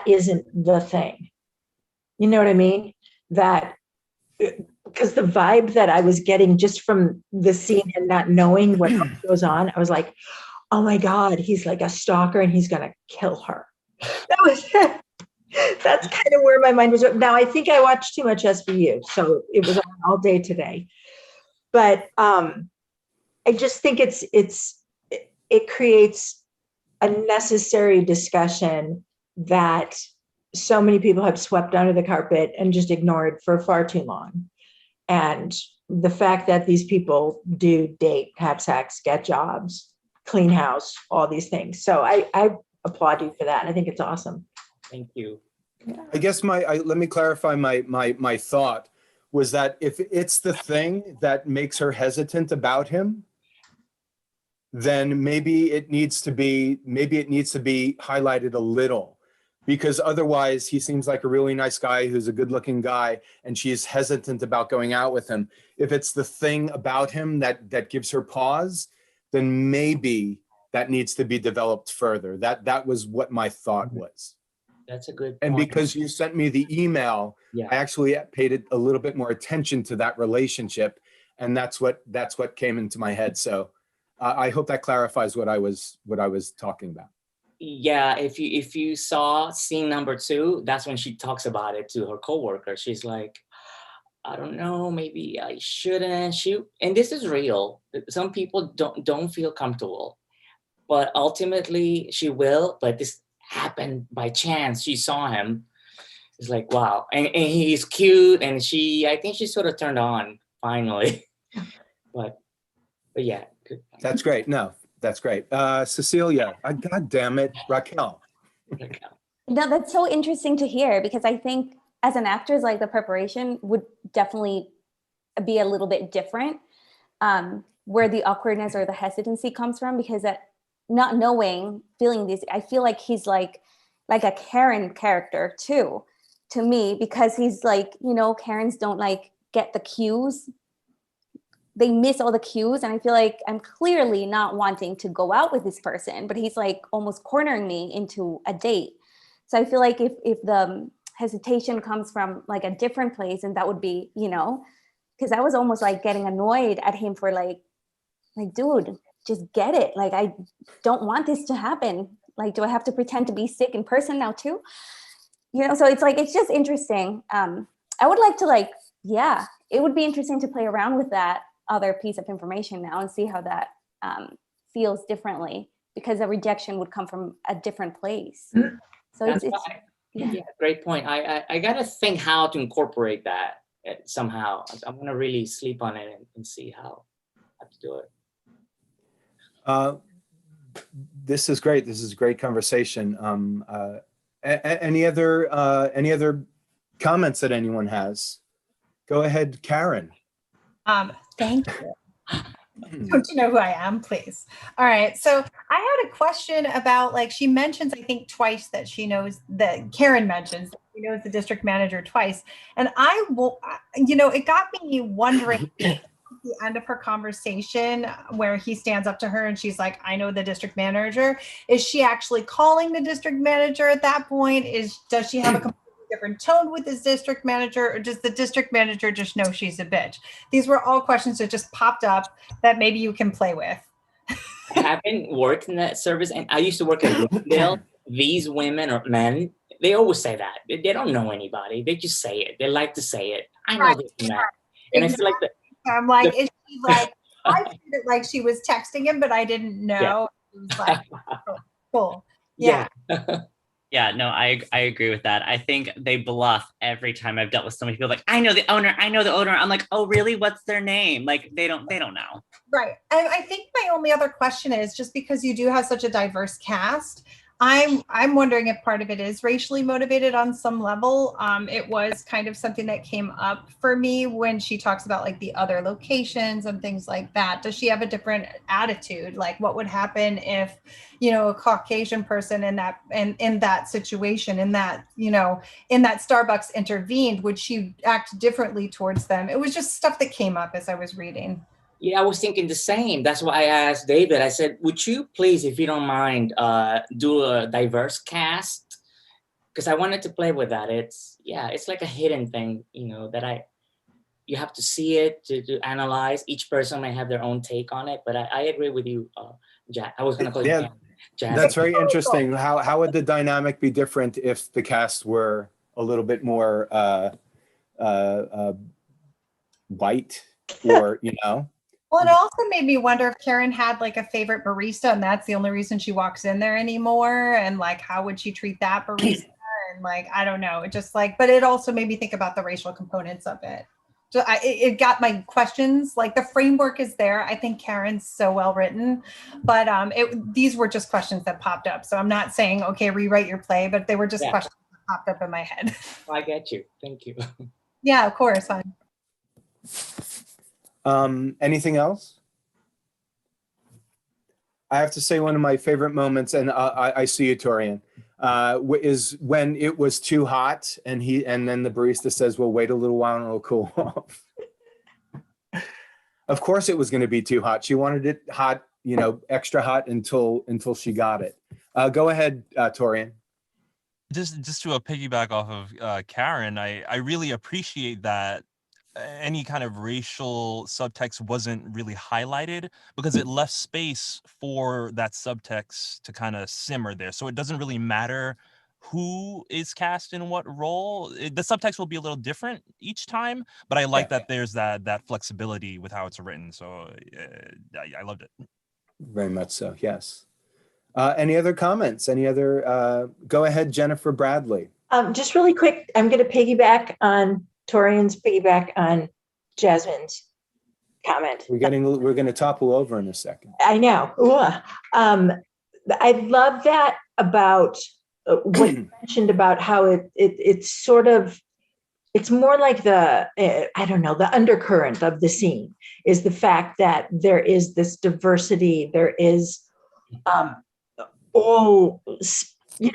isn't the thing. You know what I mean? That, because the vibe that I was getting just from the scene and not knowing what goes on, I was like, oh my God, he's like a stalker and he's going to kill her. That was it. That's kind of where my mind was. Now, I think I watched too much SVU, so it was on all day today. But I just think it creates a necessary discussion that so many people have swept under the carpet and just ignored for far too long. And the fact that these people do date, have sex, get jobs, clean house, all these things. So I applaud you for that. I think it's awesome. Thank you. I guess let me clarify my thought was that if it's the thing that makes her hesitant about him, then maybe it needs to be highlighted a little, because otherwise he seems like a really nice guy who's a good-looking guy, and she's hesitant about going out with him. If it's the thing about him that gives her pause, then maybe that needs to be developed further. That was what my thought was. That's a good And point. because you sent me the email, Yeah. I actually paid a little bit more attention to that relationship, and that's what came into my head. So I hope that clarifies what I was talking about. Yeah, if you saw scene number 2, that's when she talks about it to her coworker. She's like, I don't know, maybe I shouldn't shoot. And this is real. Some people don't feel comfortable, but ultimately she will. But this happened by chance. She saw him. It's like, wow. And he's cute. And I think she sort of turned on finally. but yeah. That's great. No, that's great. Cecilia, God damn it, Raquel. No, that's so interesting to hear, because I think as an actress, like the preparation would definitely be a little bit different, where the awkwardness or the hesitancy comes from, because that not knowing, feeling this, I feel like he's like a Karen character too, to me, because he's like, Karens don't like get the cues. They miss all the cues. And I feel like I'm clearly not wanting to go out with this person, but he's like almost cornering me into a date. So I feel like if the hesitation comes from like a different place, and that would be, because I was almost like getting annoyed at him for like, dude, just get it. Like, I don't want this to happen. Like, do I have to pretend to be sick in person now too? So it's like, it's just interesting. I would like to it would be interesting to play around with that other piece of information now and see how that feels differently, because a rejection would come from a different place. So it's yeah, great point. I gotta think how to incorporate that somehow. I'm gonna really sleep on it and see how to do it. This is great. This is a great conversation. Any other comments that anyone has? Go ahead, Karen. Thank you. Don't you know who I am, please? All right. So I had a question about, like, she mentions, I think twice, that she knows that Karen mentions that she knows the district manager twice. And I will, it got me wondering at the end of her conversation where he stands up to her and she's like, I know the district manager. Is she actually calling the district manager at that point? Does she have a completely different tone with this district manager, or does the district manager just know she's a bitch? These were all questions that just popped up that maybe you can play with. I haven't worked in that service, and I used to work at Bloomingdale. These women or men, they always say that. They don't know anybody. They just say it. They like to say it. I know this and that. And I feel like I'm like, is she like, I treated it like she was texting him, but I didn't know. Yeah. It was like, cool. Yeah. Yeah, no, I agree with that. I think they bluff every time I've dealt with somebody. People like, I know the owner. I'm like, oh, really? What's their name? Like, they don't know. Right. I think my only other question is, just because you do have such a diverse cast, I'm wondering if part of it is racially motivated on some level. It was kind of something that came up for me when she talks about like the other locations and things like that. Does she have a different attitude? Like, what would happen if, a Caucasian person in that situation, in that Starbucks intervened? Would she act differently towards them? It was just stuff that came up as I was reading. Yeah, I was thinking the same. That's why I asked David. I said, would you please, if you don't mind, do a diverse cast? Because I wanted to play with that. It's like a hidden thing, that you have to see it to analyze. Each person may have their own take on it, but I agree with you, Jack. I was going to call you Jack. That's very interesting. How would the dynamic be different if the cast were a little bit more white, or Well, it also made me wonder if Karen had like a favorite barista and that's the only reason she walks in there anymore. And like, how would she treat that barista? And like, I don't know. It just like, but it also made me think about the racial components of it. So it got my questions, like the framework is there. I think Karen's so well written, but these were just questions that popped up. So I'm not saying, okay, rewrite your play, but they were just questions that popped up in my head. I get you. Thank you. Yeah, of course. Anything else? I have to say one of my favorite moments, and I see you, Torian, is when it was too hot, and then the barista says, "Well, wait a little while and it'll cool off." Of course, it was going to be too hot. She wanted it hot extra hot until she got it. Go ahead, Torian. Just to piggyback off of Karen, I really appreciate that any kind of racial subtext wasn't really highlighted, because it left space for that subtext to kind of simmer there. So it doesn't really matter who is cast in what role. The subtext will be a little different each time, but I like that there's that flexibility with how it's written. So I loved it. Very much so, yes. Any other comments? Any other? Go ahead, Jennifer Bradley. Just really quick, I'm going to piggyback on Torian's piggyback on Jasmine's comment. We're going to topple over in a second. I know. I love that about what you mentioned about how it's sort of, it's more like the undercurrent of the scene is the fact that there is this diversity. There is all,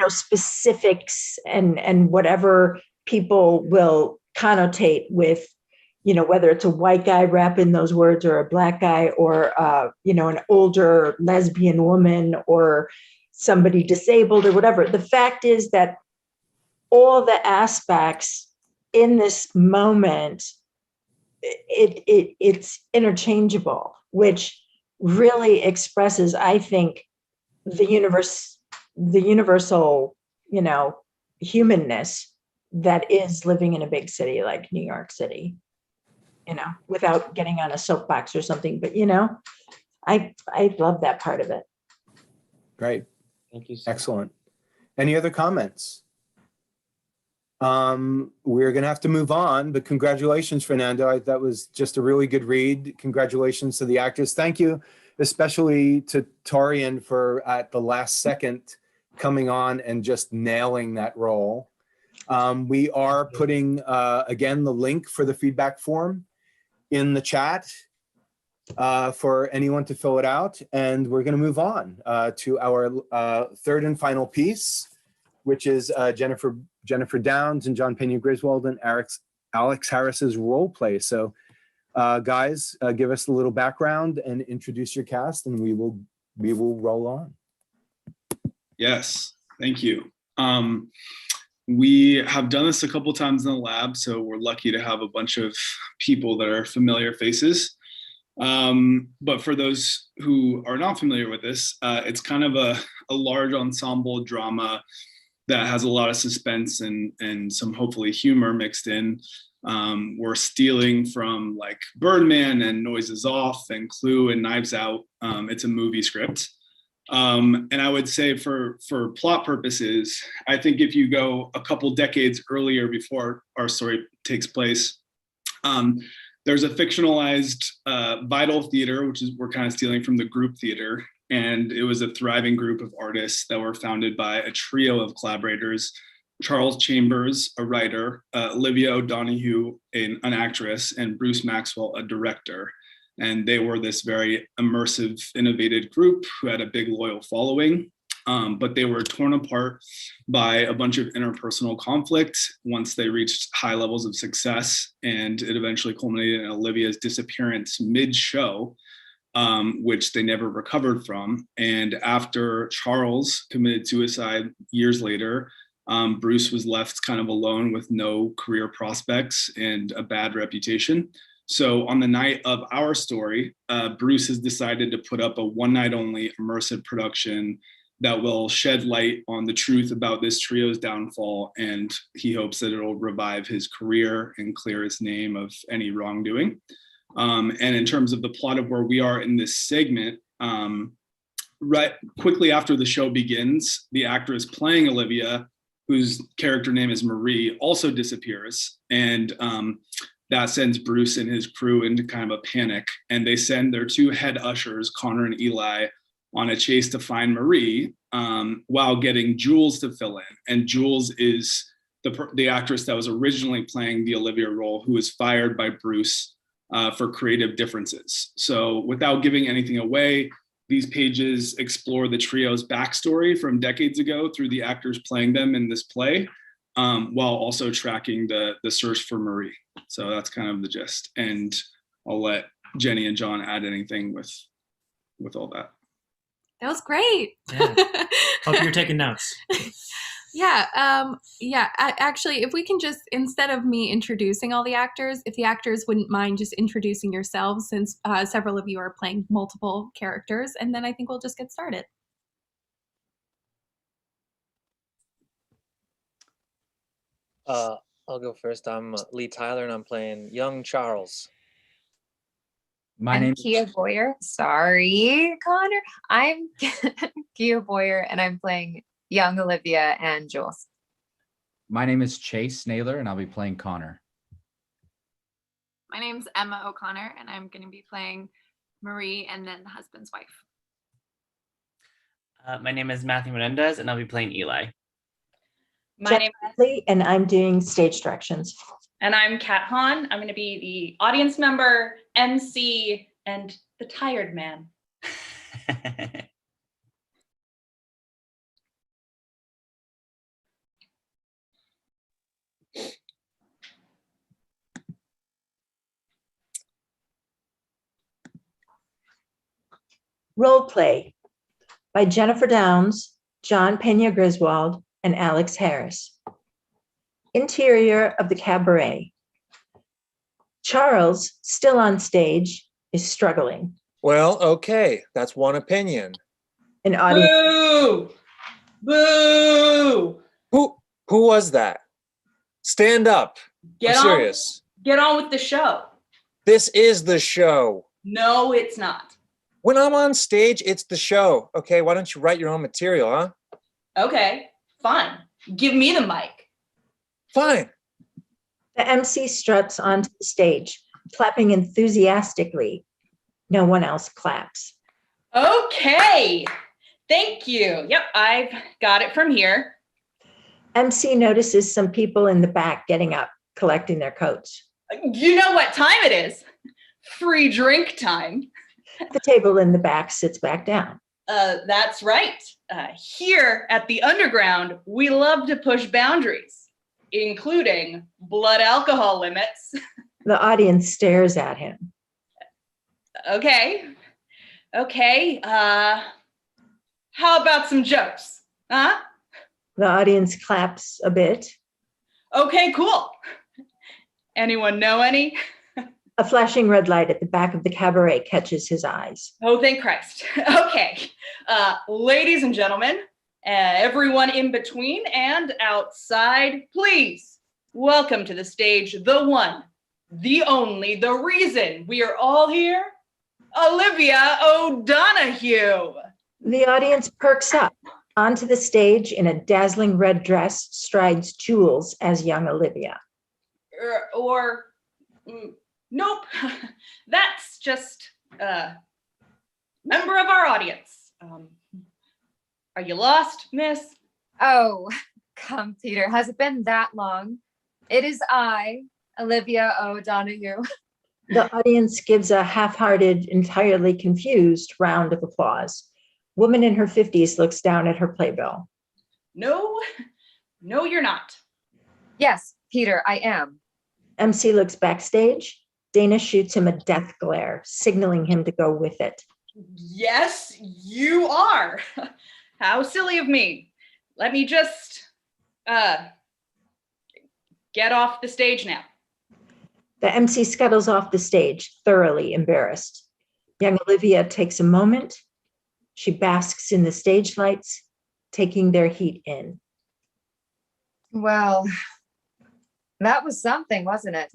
specifics and whatever people will connotate with, whether it's a white guy rapping those words or a black guy or, an older lesbian woman or somebody disabled or whatever. The fact is that all the aspects in this moment, it's interchangeable, which really expresses, I think, the universal, humanness that is living in a big city like New York City, without getting on a soapbox or something, but I love that part of it. Great. Thank you. Sir. Excellent. Any other comments? We're going to have to move on, but congratulations, Fernando. That was just a really good read. Congratulations to the actors. Thank you, especially to Torian for at the last second coming on and just nailing that role. We are putting, again, the link for the feedback form in the chat for anyone to fill it out. And we're going to move on to our third and final piece, which is Jennifer Downs and John Pena Griswold and Alex Harris's role play. So guys, give us a little background and introduce your cast, and we will roll on. Yes, thank you. We have done this a couple times in the lab, so we're lucky to have a bunch of people that are familiar faces. But for those who are not familiar with this, it's kind of a large ensemble drama that has a lot of suspense and some hopefully humor mixed in. We're stealing from like Birdman and Noises Off and Clue and Knives Out. It's a movie script. And I would say for plot purposes, I think if you go a couple decades earlier before our story takes place, there's a fictionalized Vital Theater, which is we're kind of stealing from the group theater. And it was a thriving group of artists that were founded by a trio of collaborators: Charles Chambers, a writer, Olivia O'Donoghue, an actress, and Bruce Maxwell, a director. And they were this very immersive, innovative group who had a big loyal following. But they were torn apart by a bunch of interpersonal conflict once they reached high levels of success. And it eventually culminated in Olivia's disappearance mid-show, which they never recovered from. And after Charles committed suicide years later, Bruce was left kind of alone with no career prospects and a bad reputation. So on the night of our story, Bruce has decided to put up a one-night-only immersive production that will shed light on the truth about this trio's downfall, and he hopes that it'll revive his career and clear his name of any wrongdoing. And in terms of the plot of where we are in this segment, right quickly after the show begins, the actress playing Olivia, whose character name is Marie, also disappears. And that sends Bruce and his crew into kind of a panic. And they send their two head ushers, Connor and Eli, on a chase to find Marie, while getting Jules to fill in. And Jules is the actress that was originally playing the Olivia role, who was fired by Bruce for creative differences. So without giving anything away, these pages explore the trio's backstory from decades ago through the actors playing them in this play, while also tracking the search for Marie. So that's kind of the gist. And I'll let Jenny and John add anything with all that. That was great. Yeah. Hope you're taking notes. Actually, if we can just, instead of me introducing all the actors, if the actors wouldn't mind just introducing yourselves, since several of you are playing multiple characters, and then I think we'll just get started. I'll go first. I'm Lee Tyler, and I'm playing young Charles. I'm Kia Boyer. Sorry, Connor. I'm Kia Boyer, and I'm playing young Olivia and Jules. My name is Chase Naylor, and I'll be playing Connor. My name's Emma O'Connor, and I'm going to be playing Marie and then the husband's wife. My name is Matthew Menendez, and I'll be playing Eli. My name is Lee, and I'm doing stage directions. And I'm Kat Hahn. I'm going to be the audience member, MC, and the tired man. Role Play by Jennifer Downs, John Pena Griswold, and Alex Harris. Interior of the cabaret. Charles, still on stage, is struggling. Well, okay, that's one opinion. An audience. Boo! Boo! Who was that? Stand up. Get I'm on. serious. Get on with the show. This is the show. No, it's not. When I'm on stage, it's the show. Okay, why don't you write your own material, huh? Okay, fine. Give me the mic. Fine. The MC struts onto the stage, clapping enthusiastically. No one else claps. Okay. Thank you. Yep, I've got it from here. MC notices some people in the back getting up, collecting their coats. You know what time it is? Free drink time. The table in the back sits back down. That's right. Here at the Underground, we love to push boundaries, including blood alcohol limits. The audience stares at him. Okay. How about some jokes? Huh? The audience claps a bit. Okay, cool. Anyone know any? A flashing red light at the back of the cabaret catches his eyes. Oh, thank Christ. Okay. Ladies and gentlemen, everyone in between and outside, please welcome to the stage the one, the only, the reason we are all here, Olivia O'Donoghue. The audience perks up. Onto the stage in a dazzling red dress strides Jules as young Olivia. Nope. That's just a member of our audience. Are you lost, miss? Oh, come, Peter. Has it been that long? It is I, Olivia O'Donoghue. The audience gives a half-hearted, entirely confused round of applause. Woman in her 50s looks down at her playbill. No, you're not. Yes, Peter, I am. MC looks backstage. Dana shoots him a death glare, signaling him to go with it. Yes, you are. How silly of me. Let me just get off the stage now. The MC scuttles off the stage, thoroughly embarrassed. Young Olivia takes a moment. She basks in the stage lights, taking their heat in. Well, that was something, wasn't it?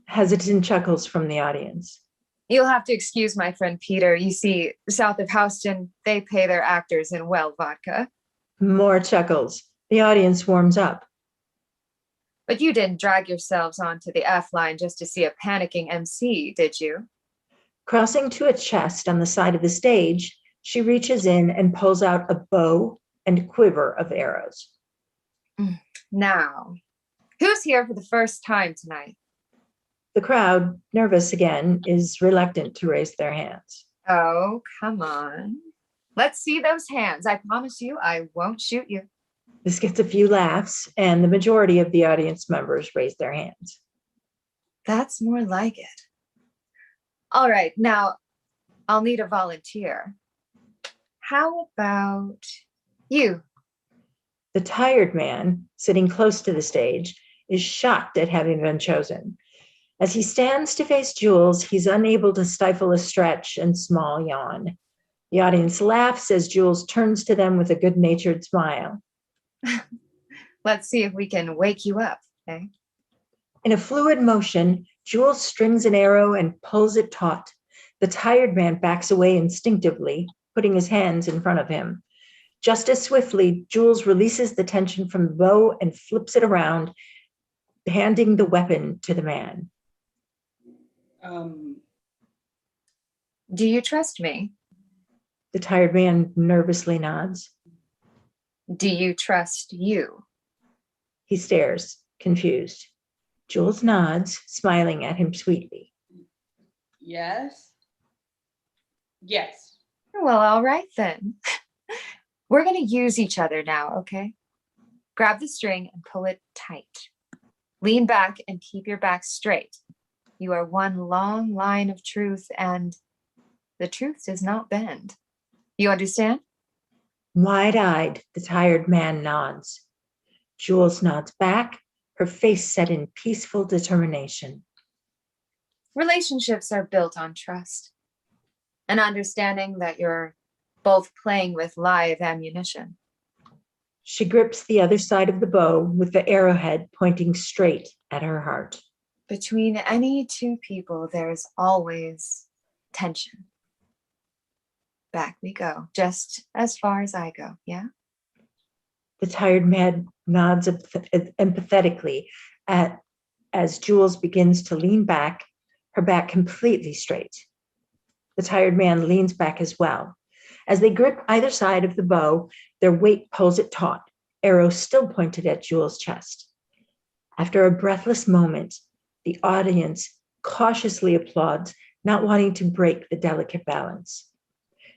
Hesitant chuckles from the audience. You'll have to excuse my friend Peter. You see, south of Houston, they pay their actors in well vodka. More chuckles. The audience warms up. But you didn't drag yourselves onto the F line just to see a panicking MC, did you? Crossing to a chest on the side of the stage, she reaches in and pulls out a bow and quiver of arrows. Now, who's here for the first time tonight? The crowd, nervous again, is reluctant to raise their hands. Oh, come on. Let's see those hands. I promise you, I won't shoot you. This gets a few laughs, and the majority of the audience members raise their hands. That's more like it. All right, now I'll need a volunteer. How about you? The tired man, sitting close to the stage, is shocked at having been chosen. As he stands to face Jules, he's unable to stifle a stretch and small yawn. The audience laughs as Jules turns to them with a good-natured smile. Let's see if we can wake you up, okay? In a fluid motion, Jules strings an arrow and pulls it taut. The tired man backs away instinctively, putting his hands in front of him. Just as swiftly, Jules releases the tension from the bow and flips it around, handing the weapon to the man. Do you trust me? The tired man nervously nods. Do you trust you? He stares, confused. Jules nods, smiling at him sweetly. Yes. Yes. Well, all right then. We're going to use each other now, okay? Grab the string and pull it tight. Lean back and keep your back straight. You are one long line of truth, and the truth does not bend. You understand? Wide-eyed, the tired man nods. Jules nods back, her face set in peaceful determination. Relationships are built on trust, an understanding that you're both playing with live ammunition. She grips the other side of the bow with the arrowhead pointing straight at her heart. Between any two people, there's always tension. Back we go, just as far as I go, yeah? The tired man nods empathetically as Jules begins to lean back, her back completely straight. The tired man leans back as well. As they grip either side of the bow, their weight pulls it taut, arrow still pointed at Jules' chest. After a breathless moment, the audience cautiously applauds, not wanting to break the delicate balance.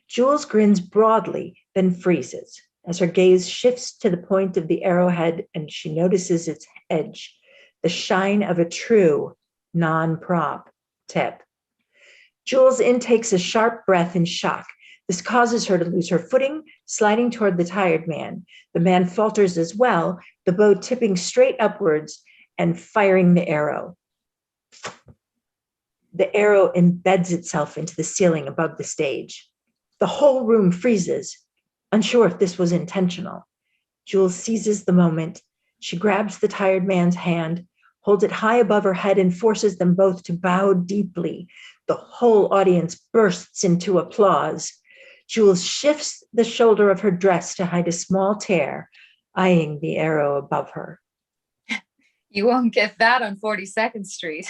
Jules grins broadly, then freezes as her gaze shifts to the point of the arrowhead and she notices its edge, the shine of a true non-prop tip. Jules intakes a sharp breath in shock. This causes her to lose her footing, sliding toward the tired man. The man falters as well, the bow tipping straight upwards and firing the arrow. The arrow embeds itself into the ceiling above the stage. The whole room freezes, unsure if this was intentional. Jules seizes the moment. She grabs the tired man's hand, holds it high above her head, and forces them both to bow deeply. The whole audience bursts into applause. Jules shifts the shoulder of her dress to hide a small tear, eyeing the arrow above her. You won't get that on 42nd Street.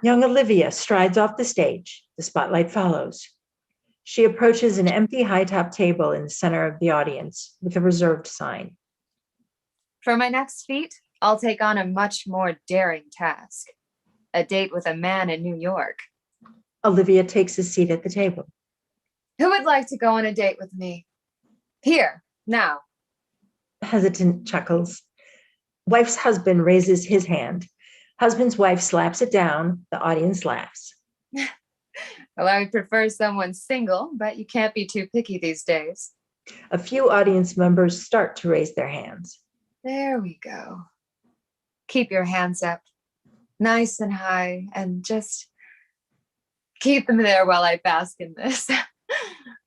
Young Olivia strides off the stage. The spotlight follows. She approaches an empty high-top table in the center of the audience with a reserved sign. For my next feat, I'll take on a much more daring task. A date with a man in New York. Olivia takes a seat at the table. Who would like to go on a date with me? Here, now. Hesitant chuckles. Wife's husband raises his hand. Husband's wife slaps it down. The audience laughs. Well, I would prefer someone single, but you can't be too picky these days. A few audience members start to raise their hands. There we go. Keep your hands up, nice and high, and just keep them there while I bask in this.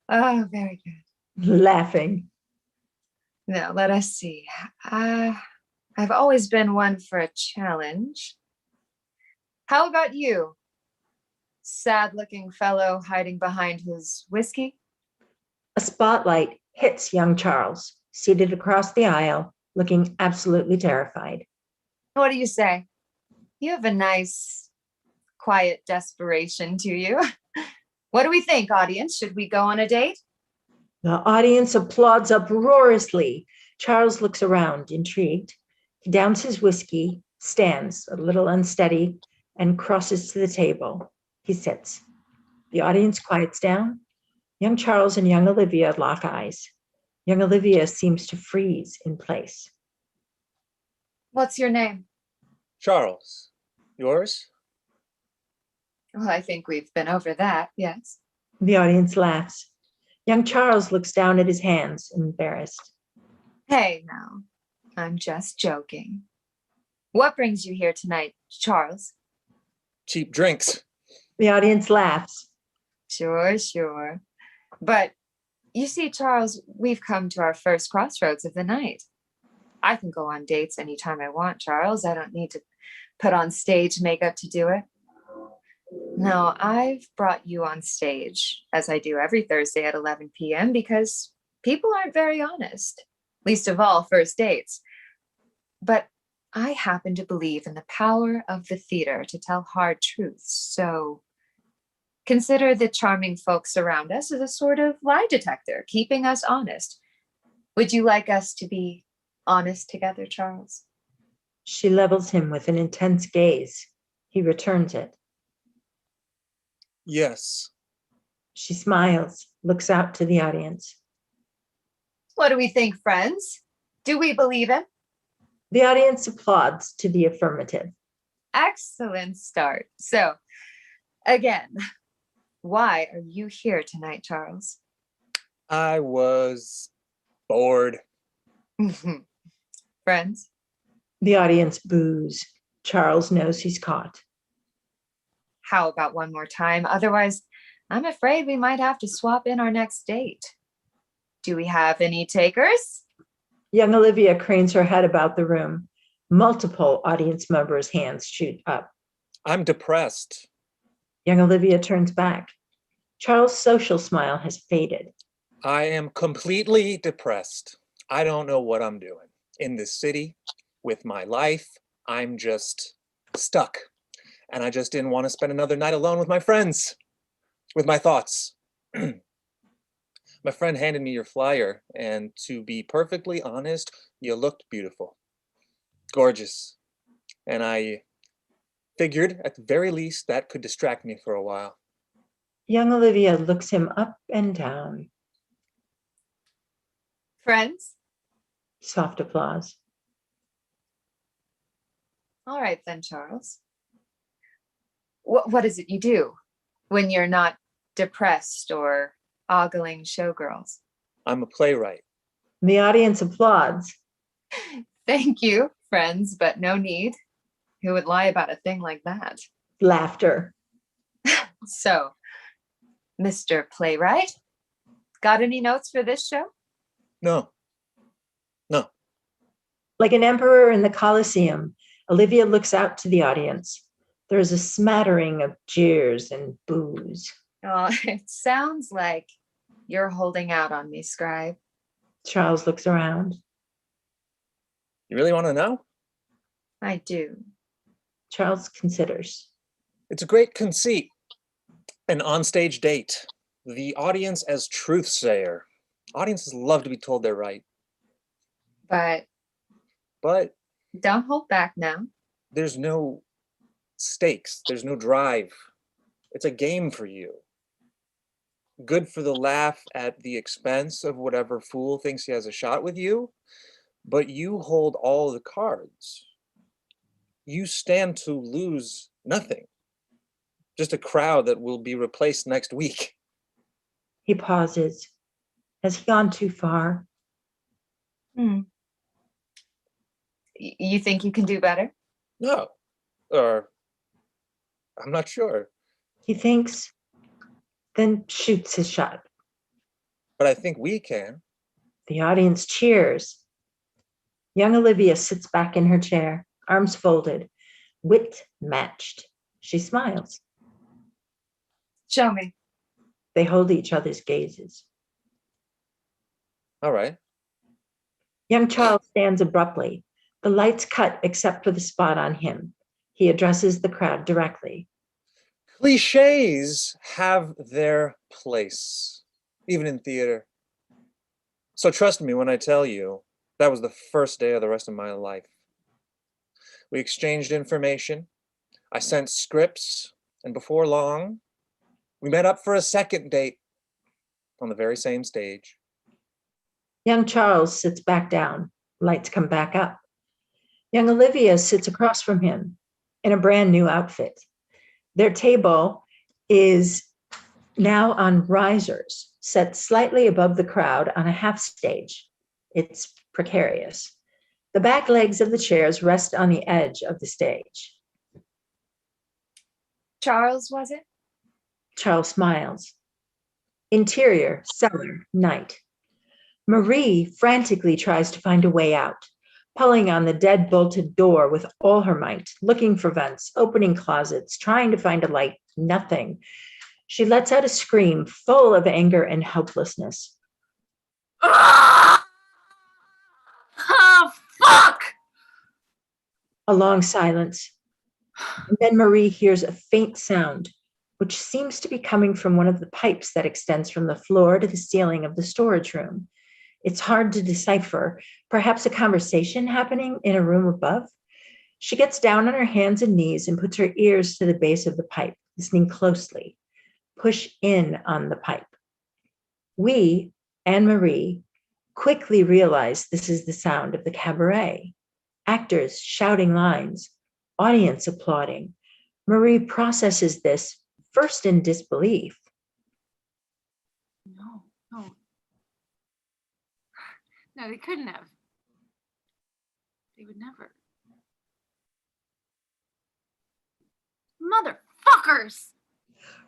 Oh, very good. Laughing. Now, let us see. I've always been one for a challenge. How about you? Sad-looking fellow hiding behind his whiskey? A spotlight hits young Charles, seated across the aisle, looking absolutely terrified. What do you say? You have a nice, quiet desperation to you. What do we think, audience? Should we go on a date? The audience applauds uproariously. Charles looks around, intrigued. He downs his whiskey, stands a little unsteady, and crosses to the table. He sits. The audience quiets down. Young Charles and young Olivia lock eyes. Young Olivia seems to freeze in place. What's your name? Charles. Yours? Well, I think we've been over that, yes. The audience laughs. Young Charles looks down at his hands, embarrassed. Hey, now, I'm just joking. What brings you here tonight, Charles? Cheap drinks. The audience laughs. Sure. But you see, Charles, we've come to our first crossroads of the night. I can go on dates anytime I want, Charles. I don't need to put on stage makeup to do it. No, I've brought you on stage, as I do every Thursday at 11 p.m., because people aren't very honest, least of all first dates. But I happen to believe in the power of the theater to tell hard truths, so consider the charming folks around us as a sort of lie detector, keeping us honest. Would you like us to be honest together, Charles? She levels him with an intense gaze. He returns it. Yes. She smiles, looks out to the audience. What do we think, friends? Do we believe him? The audience applauds to the affirmative. Excellent start. So, again, why are you here tonight, Charles? I was bored. Friends? The audience boos. Charles knows he's caught. How about one more time? Otherwise, I'm afraid we might have to swap in our next date. Do we have any takers? Young Olivia cranes her head about the room. Multiple audience members' hands shoot up. I'm depressed. Young Olivia turns back. Charles' social smile has faded. I am completely depressed. I don't know what I'm doing in this city with my life. I'm just stuck. And I just didn't want to spend another night alone with my friends, with my thoughts. My friend handed me your flyer, and to be perfectly honest, you looked beautiful, gorgeous. And I figured at the very least that could distract me for a while. Young Olivia looks him up and down. Friends? Soft applause. All right then, Charles. What is it you do when you're not depressed or ogling showgirls? I'm a playwright. The audience applauds. Thank you, friends, but no need. Who would lie about a thing like that? Laughter. So, Mr. Playwright, got any notes for this show? No. Like an emperor in the Colosseum, Olivia looks out to the audience. There is a smattering of jeers and boos. Oh, it sounds like you're holding out on me, Scribe. Charles looks around. You really want to know? I do. Charles considers. It's a great conceit. An onstage date. The audience as truth sayer. Audiences love to be told they're right. But don't hold back now. There's no stakes. There's no drive. It's a game for you. Good for the laugh at the expense of whatever fool thinks he has a shot with you, but you hold all the cards. You stand to lose nothing. Just a crowd that will be replaced next week. He pauses. Has he gone too far? You think you can do better? No. Or I'm not sure. He thinks, then shoots his shot. But I think we can. The audience cheers. Young Olivia sits back in her chair, arms folded, wit matched. She smiles. Show me. They hold each other's gazes. All right. Young Charles stands abruptly. The lights cut except for the spot on him. He addresses the crowd directly. Cliches have their place, even in theater. So trust me when I tell you, that was the first day of the rest of my life. We exchanged information. I sent scripts, and before long, we met up for a second date on the very same stage. Young Charles sits back down. Lights come back up. Young Olivia sits across from him in a brand new outfit. Their table is now on risers. set slightly above the crowd on a half stage. It's precarious. The back legs of the chairs rest on the edge of the stage. Charles, was it? Charles smiles. Interior, cellar, night. Marie frantically tries to find a way out, pulling on the dead-bolted door with all her might, looking for vents, opening closets, trying to find a light. Nothing. She lets out a scream full of anger and helplessness. Ah! Oh, fuck! A long silence. And then Marie hears a faint sound, which seems to be coming from one of the pipes that extends from the floor to the ceiling of the storage room. It's hard to decipher, perhaps a conversation happening in a room above. She gets down on her hands and knees and puts her ears to the base of the pipe, listening closely. Push in on the pipe. We, and Marie, quickly realize this is the sound of the cabaret. Actors shouting lines, audience applauding. Marie processes this first in disbelief. No, no. No, they couldn't have. They would never. Motherfuckers!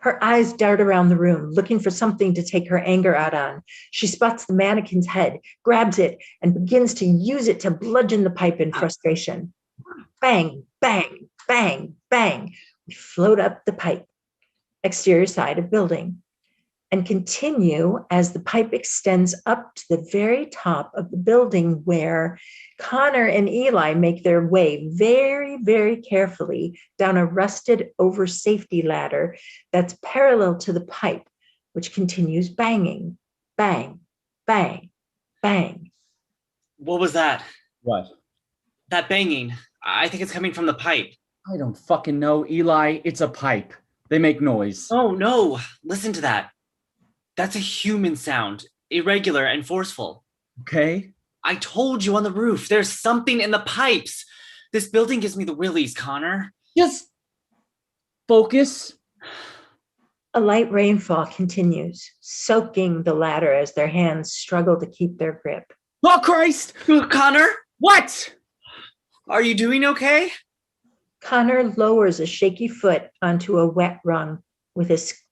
Her eyes dart around the room, looking for something to take her anger out on. She spots the mannequin's head, grabs it, and begins to use it to bludgeon the pipe in frustration. Bang, bang, bang, bang. We float up the pipe, exterior side of building, and continue as the pipe extends up to the very top of the building where Connor and Eli make their way very, very carefully down a rusted over safety ladder that's parallel to the pipe, which continues banging, bang, bang, bang. What was that? What? That banging. I think it's coming from the pipe. I don't fucking know, Eli. It's a pipe. They make noise. Oh, no. Listen to that. That's a human sound. Irregular and forceful. Okay. I told you on the roof. There's something in the pipes. This building gives me the willies, Connor. Just focus. A light rainfall continues, soaking the ladder as their hands struggle to keep their grip. Oh, Christ! Connor? What? Are you doing okay? Connor lowers a shaky foot onto a wet rung with a squeak.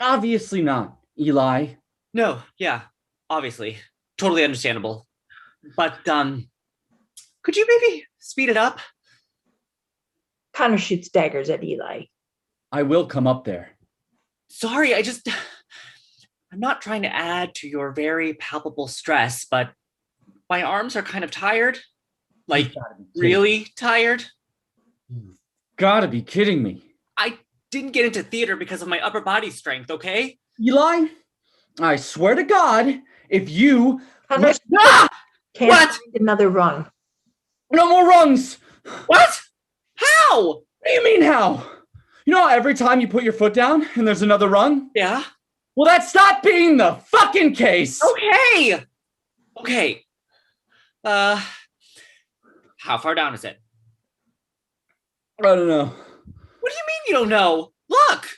Obviously not, Eli. No, yeah, obviously. Totally understandable. But, could you maybe speed it up? Connor shoots daggers at Eli. I will come up there. Sorry, I'm not trying to add to your very palpable stress, but my arms are kind of tired. Like, really tired. You've gotta be kidding me. I didn't get into theater because of my upper body strength, okay? Eli, I swear to God, if you... Connor can't What? find another rung. No more rungs! What? How? What do you mean how? You know how every time you put your foot down and there's another rung? Yeah? Well, that's not being the fucking case! Okay! Okay. How far down is it? I don't know. What do you mean you don't know? Look!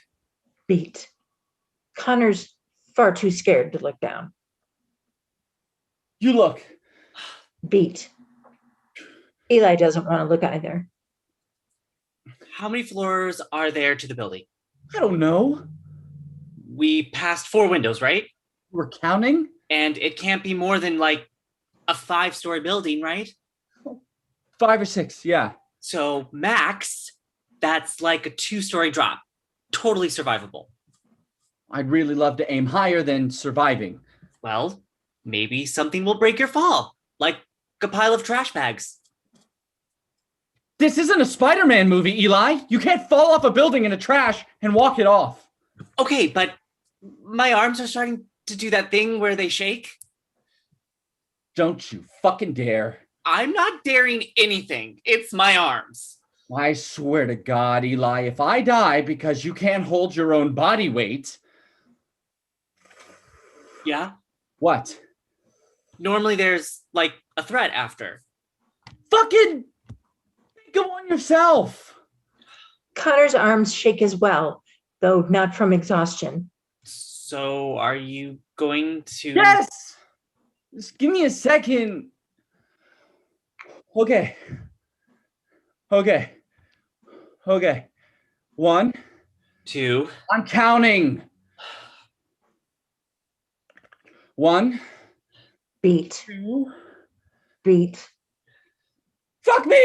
Beat. Connor's far too scared to look down. You look. Beat. Eli doesn't want to look either. How many floors are there to the building? I don't know. We passed 4 windows, right? We're counting? And it can't be more than like a 5-story building, right? 5 or 6, yeah. So max, that's like a 2-story drop. Totally survivable. I'd really love to aim higher than surviving. Well, maybe something will break your fall, like a pile of trash bags. This isn't a Spider-Man movie, Eli. You can't fall off a building in a trash and walk it off. Okay, but my arms are starting to do that thing where they shake. Don't you fucking dare. I'm not daring anything. It's my arms. I swear to God, Eli, if I die because you can't hold your own body weight... Yeah? What? Normally there's, like, a threat after. Fucking think of one yourself. Connor's arms shake as well, though not from exhaustion. So are you going to? Yes! Just give me a second. Okay. Okay. 1, 2. I'm counting. 1. Beat. 2. Beat. Fuck me!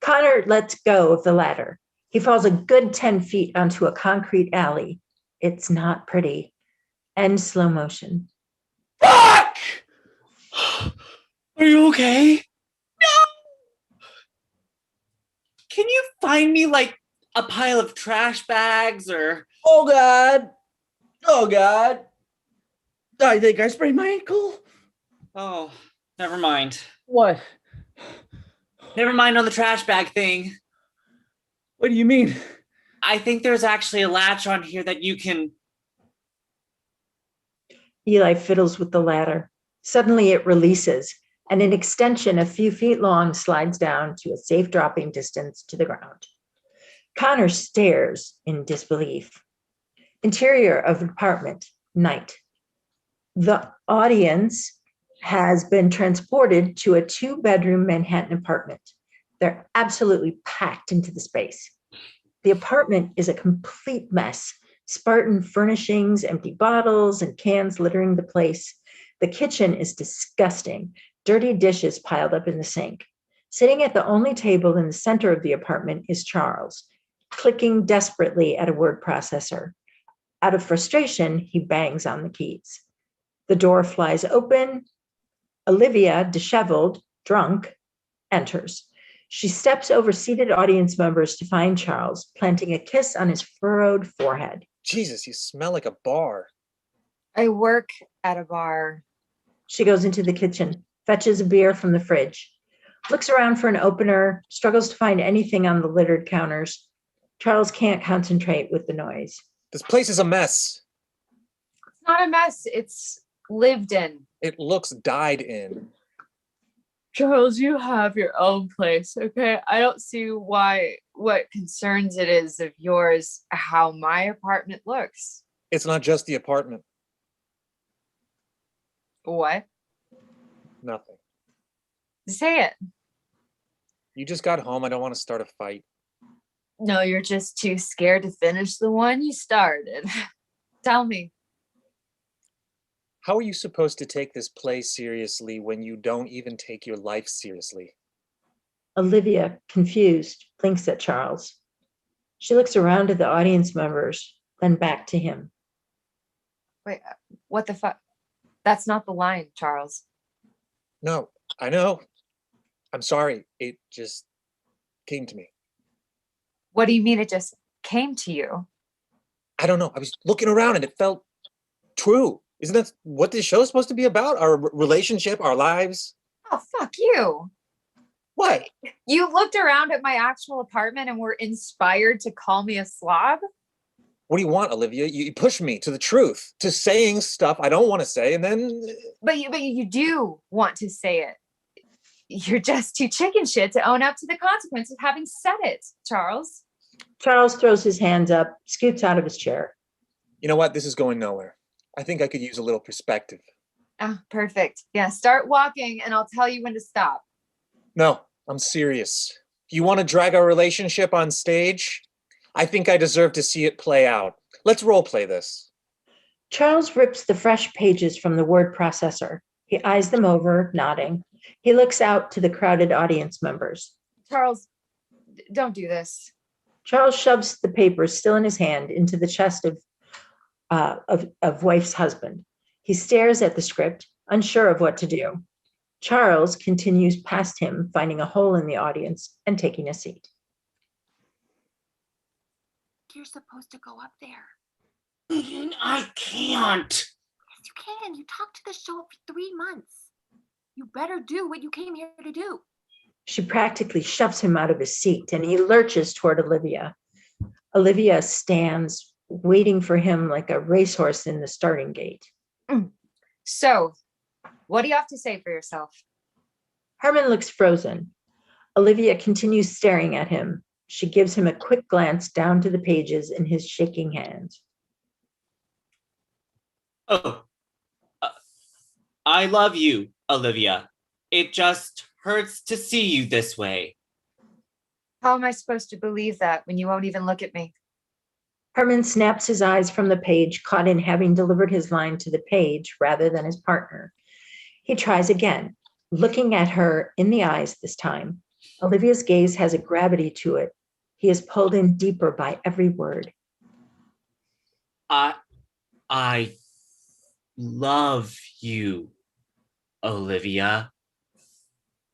Connor lets go of the ladder. He falls a good 10 feet onto a concrete alley. It's not pretty. End slow motion. Fuck! Are you okay? No! Can you find me like a pile of trash bags or? Oh God. Oh God. I think I sprained my ankle. Oh, never mind. What? Never mind on the trash bag thing. What do you mean? I think there's actually a latch on here that you can. Eli fiddles with the ladder. Suddenly it releases, and an extension a few feet long slides down to a safe dropping distance to the ground. Connor stares in disbelief. Interior of apartment, night. The audience has been transported to a 2-bedroom Manhattan apartment. They're absolutely packed into the space. The apartment is a complete mess. Spartan furnishings, empty bottles and cans littering the place. The kitchen is disgusting. Dirty dishes piled up in the sink. Sitting at the only table in the center of the apartment is Charles, clicking desperately at a word processor. Out of frustration, he bangs on the keys. The door flies open. Olivia, disheveled, drunk, enters. She steps over seated audience members to find Charles, planting a kiss on his furrowed forehead. Jesus, you smell like a bar. I work at a bar. She goes into the kitchen, fetches a beer from the fridge, looks around for an opener, struggles to find anything on the littered counters. Charles can't concentrate with the noise. This place is a mess. It's not a mess. It's lived in. It looks died in. Charles, you have your own place, okay? I don't see what concerns it is of yours how my apartment looks. It's not just the apartment. What? Nothing. Say it. You just got home. I don't want to start a fight. No, you're just too scared to finish the one you started. Tell me. How are you supposed to take this play seriously when you don't even take your life seriously? Olivia, confused, blinks at Charles. She looks around at the audience members, then back to him. Wait, what the fuck? That's not the line, Charles. No, I know. I'm sorry. It just came to me. What do you mean it just came to you? I don't know. I was looking around and it felt true. Isn't that what this show is supposed to be about? Our relationship, our lives? Oh, fuck you. What? You looked around at my actual apartment and were inspired to call me a slob? What do you want, Olivia? You push me to the truth, to saying stuff I don't want to say, and then... But you do want to say it. You're just too chicken shit to own up to the consequence of having said it, Charles. Charles throws his hands up, scoots out of his chair. You know what? This is going nowhere. I think I could use a little perspective. Oh, perfect. Yeah, start walking and I'll tell you when to stop. No, I'm serious. You want to drag our relationship on stage? I think I deserve to see it play out. Let's role play this. Charles rips the fresh pages from the word processor. He eyes them over, nodding. He looks out to the crowded audience members. Charles, don't do this. Charles shoves the papers still in his hand into the chest of wife's husband. He stares at the script, unsure of what to do. Charles continues past him, finding a hole in the audience and taking a seat. You're supposed to go up there. I can't. Yes, you can. You talked to the show for 3 months. You better do what you came here to do. She practically shoves him out of his seat and he lurches toward Olivia. Olivia stands, waiting for him like a racehorse in the starting gate. So, what do you have to say for yourself? Herman looks frozen. Olivia continues staring at him. She gives him a quick glance down to the pages in his shaking hands. Oh, I love you, Olivia. It just hurts to see you this way. How am I supposed to believe that when you won't even look at me? Herman snaps his eyes from the page, caught in having delivered his line to the page rather than his partner. He tries again, looking at her in the eyes this time. Olivia's gaze has a gravity to it. He is pulled in deeper by every word. I love you, Olivia.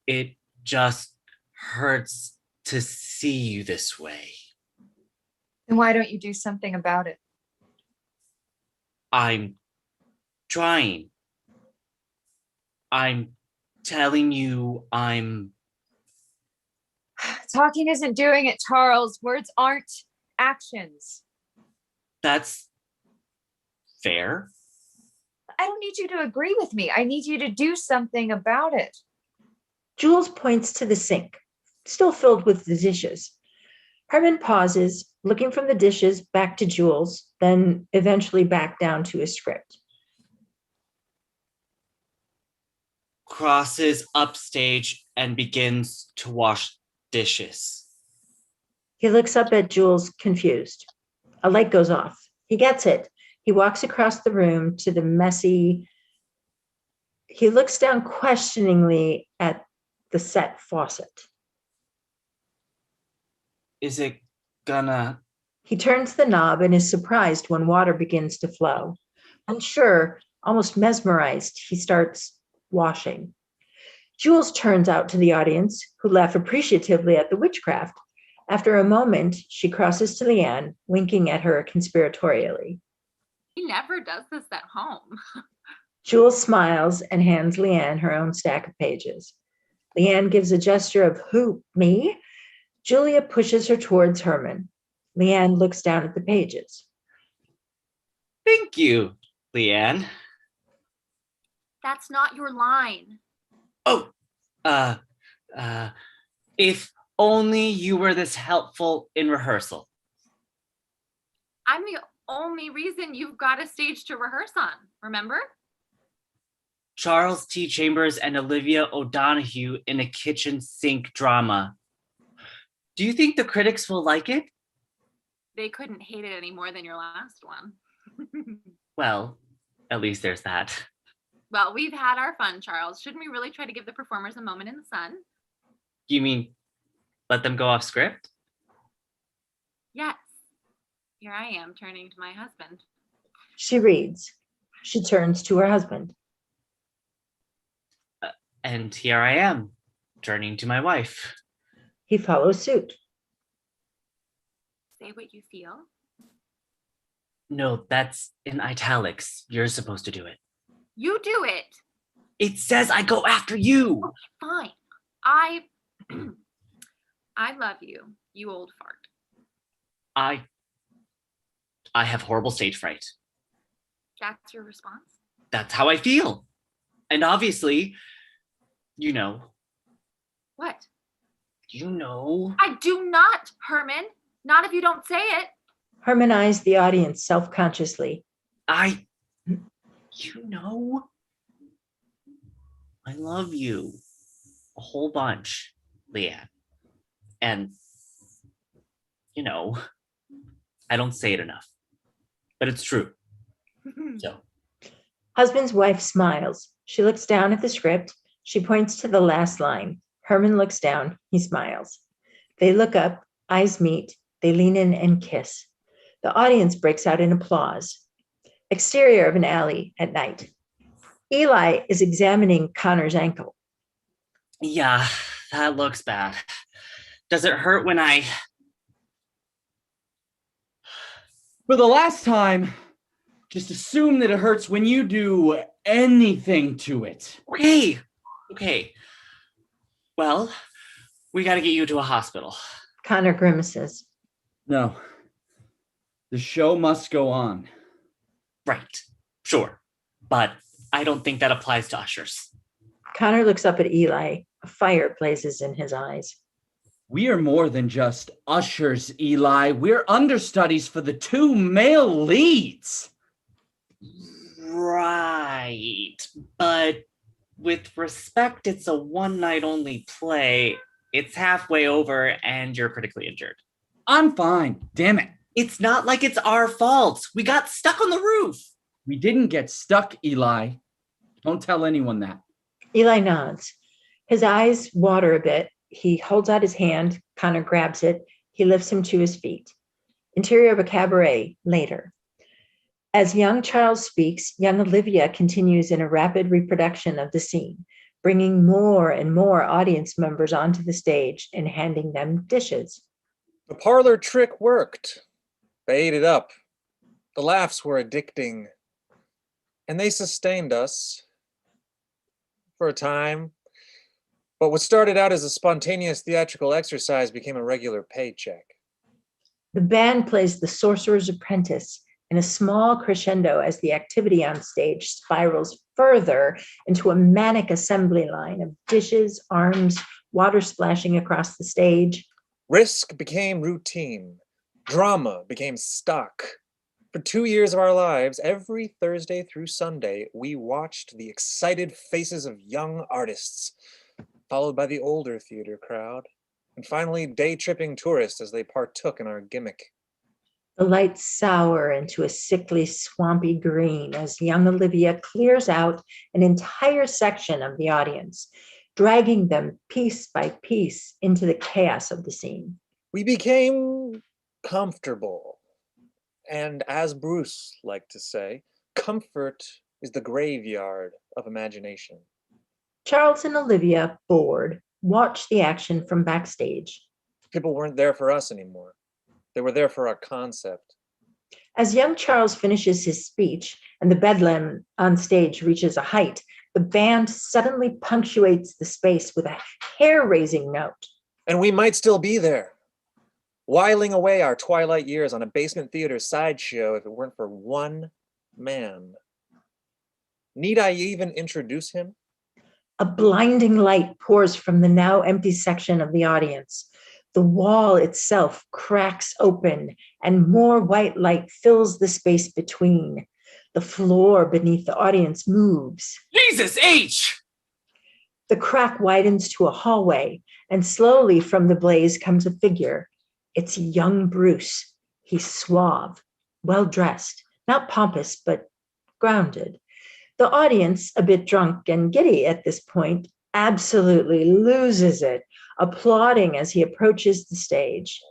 It just hurts to see you this way. Then why don't you do something about it? I'm trying. I'm telling you I'm... Talking isn't doing it, Charles. Words aren't actions. That's fair. I don't need you to agree with me. I need you to do something about it. Jules points to the sink, still filled with the dishes. Herman pauses, looking from the dishes back to Jules, then eventually back down to his script. Crosses upstage and begins to wash dishes. He looks up at Jules, confused. A light goes off. He gets it. He walks across the room to the messy... He looks down questioningly at the set faucet. Is it gonna... He turns the knob and is surprised when water begins to flow. Unsure, almost mesmerized, he starts washing. Jules turns out to the audience, who laugh appreciatively at the witchcraft. After a moment, she crosses to Leanne, winking at her conspiratorially. He never does this at home. Jules smiles and hands Leanne her own stack of pages. Leanne gives a gesture of who, me? Julia pushes her towards Herman. Leanne looks down at the pages. Thank you, Leanne. That's not your line. Oh, if only you were this helpful in rehearsal. I'm the only reason you've got a stage to rehearse on, remember? Charles T. Chambers and Olivia O'Donoghue in a kitchen sink drama. Do you think the critics will like it? They couldn't hate it any more than your last one. Well, at least there's that. Well, we've had our fun, Charles. Shouldn't we really try to give the performers a moment in the sun? You mean let them go off script? Yes. Here I am turning to my husband. She reads. She turns to her husband. And here I am, turning to my wife. He follows suit. Say what you feel. No, that's in italics. You're supposed to do it. You do it. It says I go after you. Okay, fine. I love you, you old fart. I have horrible stage fright. That's your response? That's how I feel. And obviously, you know. What? You know. I do not, Herman. Not if you don't say it. Herman eyes the audience self-consciously. You know. I love you. A whole bunch, Leanne. And, you know, I don't say it enough. But it's true. So. Husband's wife smiles. She looks down at the script. She points to the last line. Herman looks down. He smiles. They look up. Eyes meet. They lean in and kiss. The audience breaks out in applause. Exterior of an alley at night. Eli is examining Connor's ankle. Yeah, that looks bad. Does it hurt when I... For the last time, just assume that it hurts when you do anything to it. Okay. Well, we gotta get you to a hospital. Connor grimaces. No. The show must go on. Right. Sure. But I don't think that applies to ushers. Connor looks up at Eli. A fire blazes in his eyes. We are more than just ushers, Eli. We're understudies for the 2 male leads. Right. But with respect, it's a one night only play. It's halfway over and you're critically injured. I'm fine. Damn it. It's not like it's our fault. We got stuck on the roof. We didn't get stuck, Eli. Don't tell anyone that. Eli nods. His eyes water a bit. He holds out his hand. Connor grabs it. He lifts him to his feet. Interior of a cabaret later. As young Charles speaks, young Olivia continues in a rapid reproduction of the scene, bringing more and more audience members onto the stage and handing them dishes. The parlor trick worked. They ate it up. The laughs were addicting. And they sustained us for a time. But what started out as a spontaneous theatrical exercise became a regular paycheck. The band plays The Sorcerer's Apprentice in a small crescendo as the activity on stage spirals further into a manic assembly line of dishes, arms, water splashing across the stage. Risk became routine. Drama became stock. For 2 years of our lives, every Thursday through Sunday, we watched the excited faces of young artists, followed by the older theater crowd, and finally day-tripping tourists as they partook in our gimmick. The lights sour into a sickly, swampy green as young Olivia clears out an entire section of the audience, dragging them piece by piece into the chaos of the scene. We became comfortable. And as Bruce liked to say, comfort is the graveyard of imagination. Charles and Olivia, bored, watch the action from backstage. People weren't there for us anymore. They were there for our concept. As young Charles finishes his speech and the bedlam on stage reaches a height, the band suddenly punctuates the space with a hair-raising note. And we might still be there, whiling away our twilight years on a basement theater sideshow if it weren't for one man. Need I even introduce him? A blinding light pours from the now empty section of the audience. The wall itself cracks open and more white light fills the space between. The floor beneath the audience moves. Jesus H! The crack widens to a hallway, and slowly from the blaze comes a figure. It's young Bruce. He's suave, well-dressed, not pompous, but grounded. The audience, a bit drunk and giddy at this point, absolutely loses it, applauding as he approaches the stage.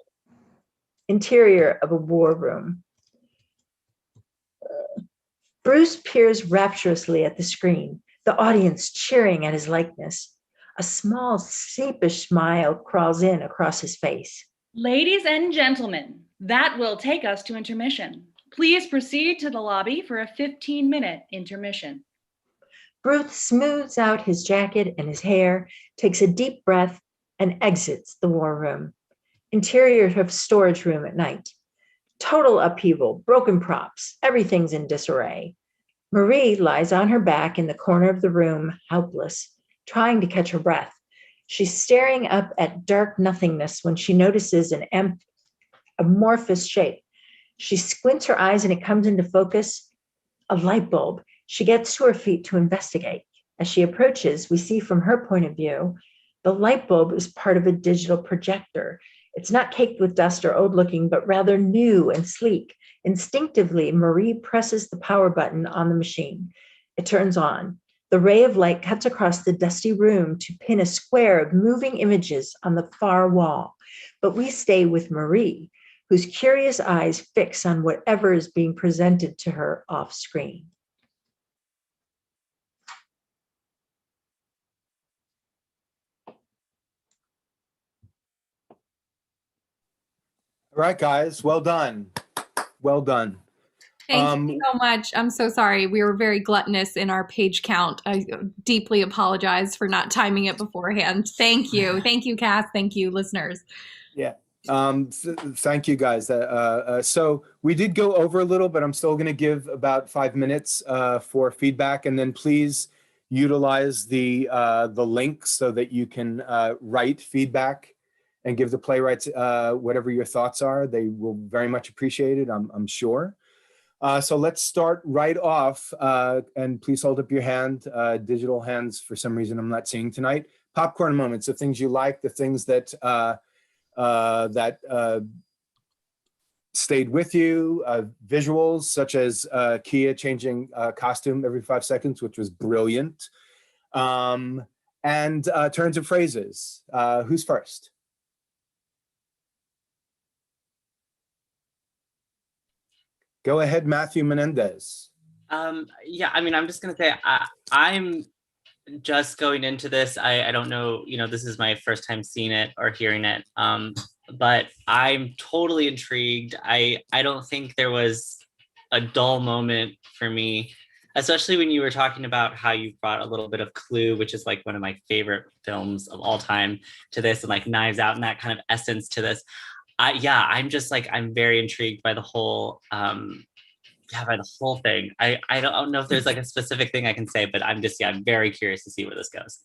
Interior of a war room. Bruce peers rapturously at the screen, the audience cheering at his likeness. A small, sheepish smile crawls in across his face. Ladies and gentlemen, that will take us to intermission. Please proceed to the lobby for a 15-minute intermission. Bruce smooths out his jacket and his hair, takes a deep breath, and exits the war room. Interior of storage room at night. Total upheaval, broken props, everything's in disarray. Marie lies on her back in the corner of the room, helpless, trying to catch her breath. She's staring up at dark nothingness when she notices an amorphous shape. She squints her eyes and it comes into focus, a light bulb. She gets to her feet to investigate. As she approaches, we see from her point of view, the light bulb is part of a digital projector. It's not caked with dust or old looking, but rather new and sleek. Instinctively, Marie presses the power button on the machine. It turns on. The ray of light cuts across the dusty room to pin a square of moving images on the far wall. But we stay with Marie, whose curious eyes fix on whatever is being presented to her off screen. All right, guys, well done. Well done. Thank you so much. I'm so sorry. We were very gluttonous in our page count. I deeply apologize for not timing it beforehand. Thank you. Thank you, Cass. Thank you, listeners. Yeah. Thank you, guys. So we did go over a little, but I'm still going to give about 5 minutes for feedback, and then please utilize the link so that you can write feedback and give the playwrights whatever your thoughts are. They will very much appreciate it, I'm sure. So let's start right off, and please hold up your hand. Digital hands, for some reason, I'm not seeing tonight. Popcorn moments, the things you like, the things that stayed with you, visuals such as Kia changing costume every 5 seconds, which was brilliant, and turns of phrases. Who's first? Go ahead, Matthew Menendez. Yeah, I mean, I'm just gonna say I'm just going into this. I don't know, this is my first time seeing it or hearing it. But I'm totally intrigued. I don't think there was a dull moment for me, especially when you were talking about how you brought a little bit of Clue, which is like one of my favorite films of all time, to this, and like Knives Out and that kind of essence to this. I'm just like, I'm very intrigued by the whole by the whole thing. I don't know if there's like a specific thing I can say, but I'm very curious to see where this goes.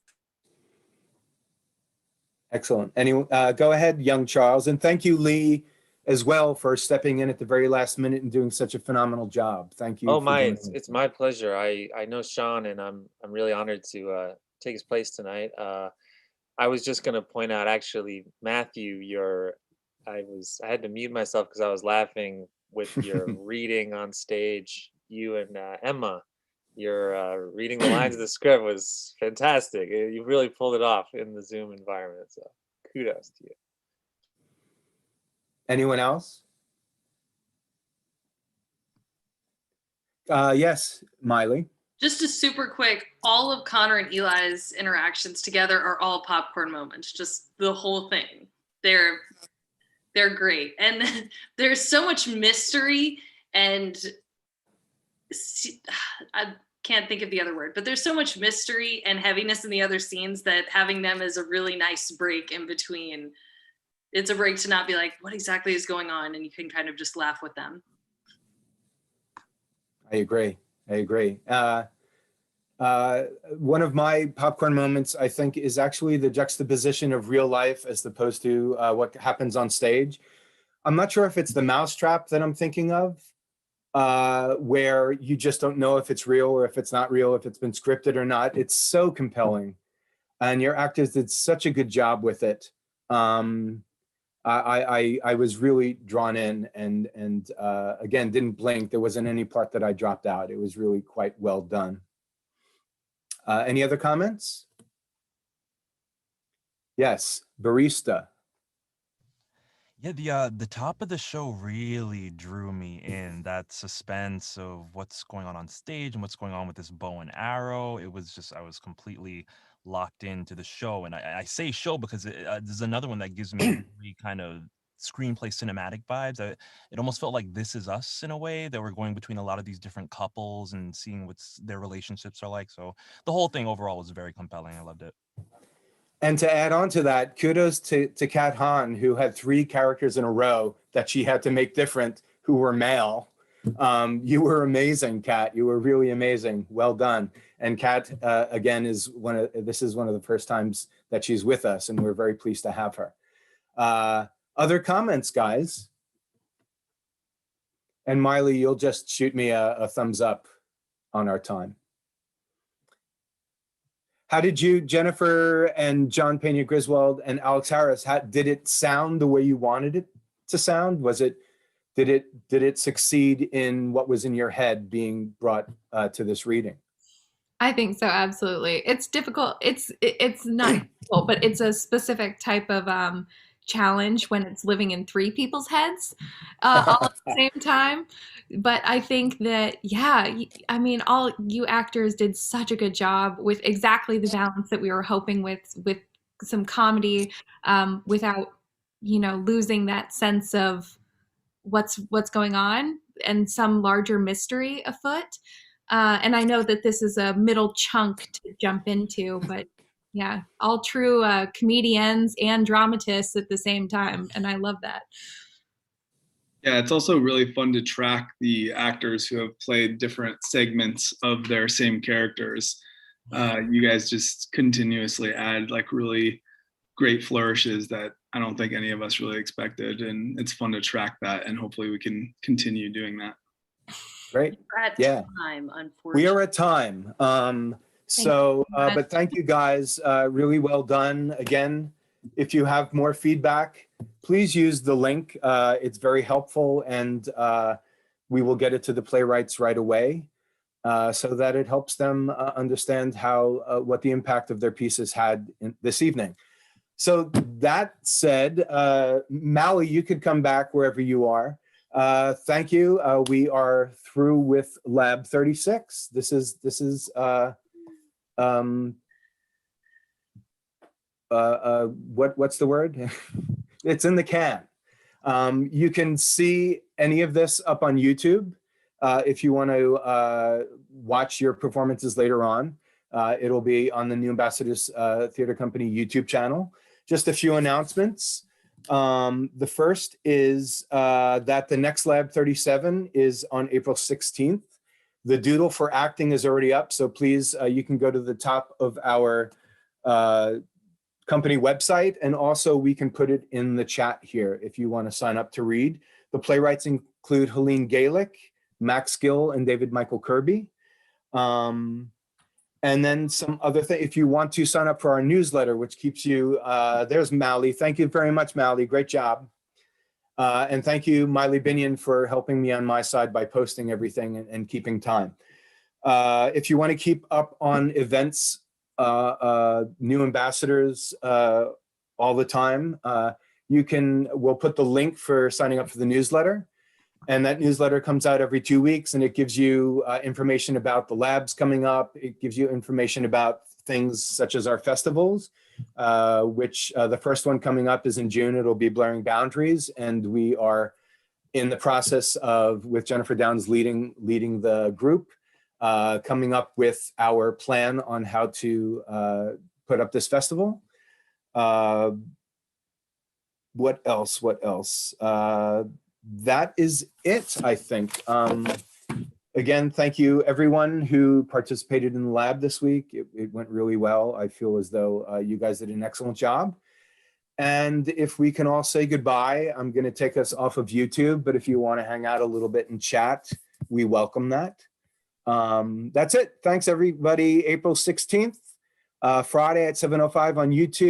Excellent. Go ahead, young Charles. And thank you, Lee, as well, for stepping in at the very last minute and doing such a phenomenal job. Thank you. Oh, it's my pleasure. I know Sean, and I'm really honored to take his place tonight. I was just gonna point out, actually, Matthew, I had to mute myself because I was laughing with your reading on stage. You and Emma, your reading the lines of the script was fantastic. You really pulled it off in the Zoom environment. So kudos to you. Anyone else? Yes, Miley. Just a super quick, all of Connor and Eli's interactions together are all popcorn moments. Just the whole thing. They're great. And there's so much mystery and I can't think of the other word, but there's so much mystery and heaviness in the other scenes that having them is a really nice break in between. It's a break to not be like, what exactly is going on? And you can kind of just laugh with them. I agree. One of my popcorn moments, I think, is actually the juxtaposition of real life as opposed to what happens on stage. I'm not sure if it's the mousetrap that I'm thinking of, where you just don't know if it's real or if it's not real, if it's been scripted or not. It's so compelling. And your actors did such a good job with it. I was drawn in and again, didn't blink. There wasn't any part that I dropped out. It was really quite well done. Any other comments? Yes, Barista. Yeah, the top of the show really drew me in. That suspense of what's going on stage and what's going on with this bow and arrow. It was just, I was completely locked into the show. And I say show because there's another one that gives me really kind of screenplay cinematic vibes. It almost felt like This Is Us in a way, that we're going between a lot of these different couples and seeing what their relationships are like. So the whole thing overall was very compelling. I loved it. And to add on to that, kudos to Kat Hahn, who had 3 characters in a row that she had to make different, who were male. You were amazing, Kat. You were really amazing. Well done. And Kat, again, this is one of the first times that she's with us, and we're very pleased to have her. Other comments, guys? And Miley, you'll just shoot me a thumbs up on our time. How did you, Jennifer and John Pena Griswold and Alex Harris, did it sound the way you wanted it to sound? Did it succeed in what was in your head being brought to this reading? I think so, absolutely. It's difficult. It's not difficult, but it's a specific type of challenge when it's living in 3 people's heads all at the same time. But I think that, I mean, all you actors did such a good job with exactly the balance that we were hoping with some comedy, without, losing that sense of what's going on and some larger mystery afoot. And I know that this is a middle chunk to jump into, but yeah, all true comedians and dramatists at the same time. And I love that. Yeah, it's also really fun to track the actors who have played different segments of their same characters. You guys just continuously add like really great flourishes that I don't think any of us really expected. And it's fun to track that, and hopefully we can continue doing that. Great. We're at Yeah. time, unfortunately. We are at time. But thank you guys. Really well done. Again, if you have more feedback, please use the link. It's very helpful, and we will get it to the playwrights right away so that it helps them understand how what the impact of their pieces had this evening. So that said, Mally, you could come back wherever you are. Thank you. We are through with Lab 36. This is what's the word? It's in the can. You can see any of this up on YouTube if you want to watch your performances later on. It'll be on the New Ambassadors Theater Company YouTube channel. Just a few announcements. The first is that the next Lab 37 is on April 16th. The doodle for acting is already up, so please, you can go to the top of our company website, and also we can put it in the chat here if you want to sign up to read. The playwrights include Helene Galick, Max Gill, and David Michael Kirby. And then some other thing, if you want to sign up for our newsletter, which keeps you, there's Mally. Thank you very much, Mally. Great job. And thank you, Miley Binion, for helping me on my side by posting everything and keeping time. If you want to keep up on events, new ambassadors all the time, we'll put the link for signing up for the newsletter. And that newsletter comes out every 2 weeks, and it gives you information about the labs coming up. It gives you information about things such as our festivals, which the first one coming up is in June. It'll be Blurring Boundaries, and we are in the process of, with Jennifer Downs leading the group, coming up with our plan on how to put up this festival. What else? That is it, I think. Again, thank you everyone who participated in the lab this week. It went really well. I feel as though you guys did an excellent job. And if we can all say goodbye, I'm going to take us off of YouTube, but if you want to hang out a little bit and chat, we welcome that. That's it. Thanks everybody. April 16th, Friday at 7:05 on YouTube.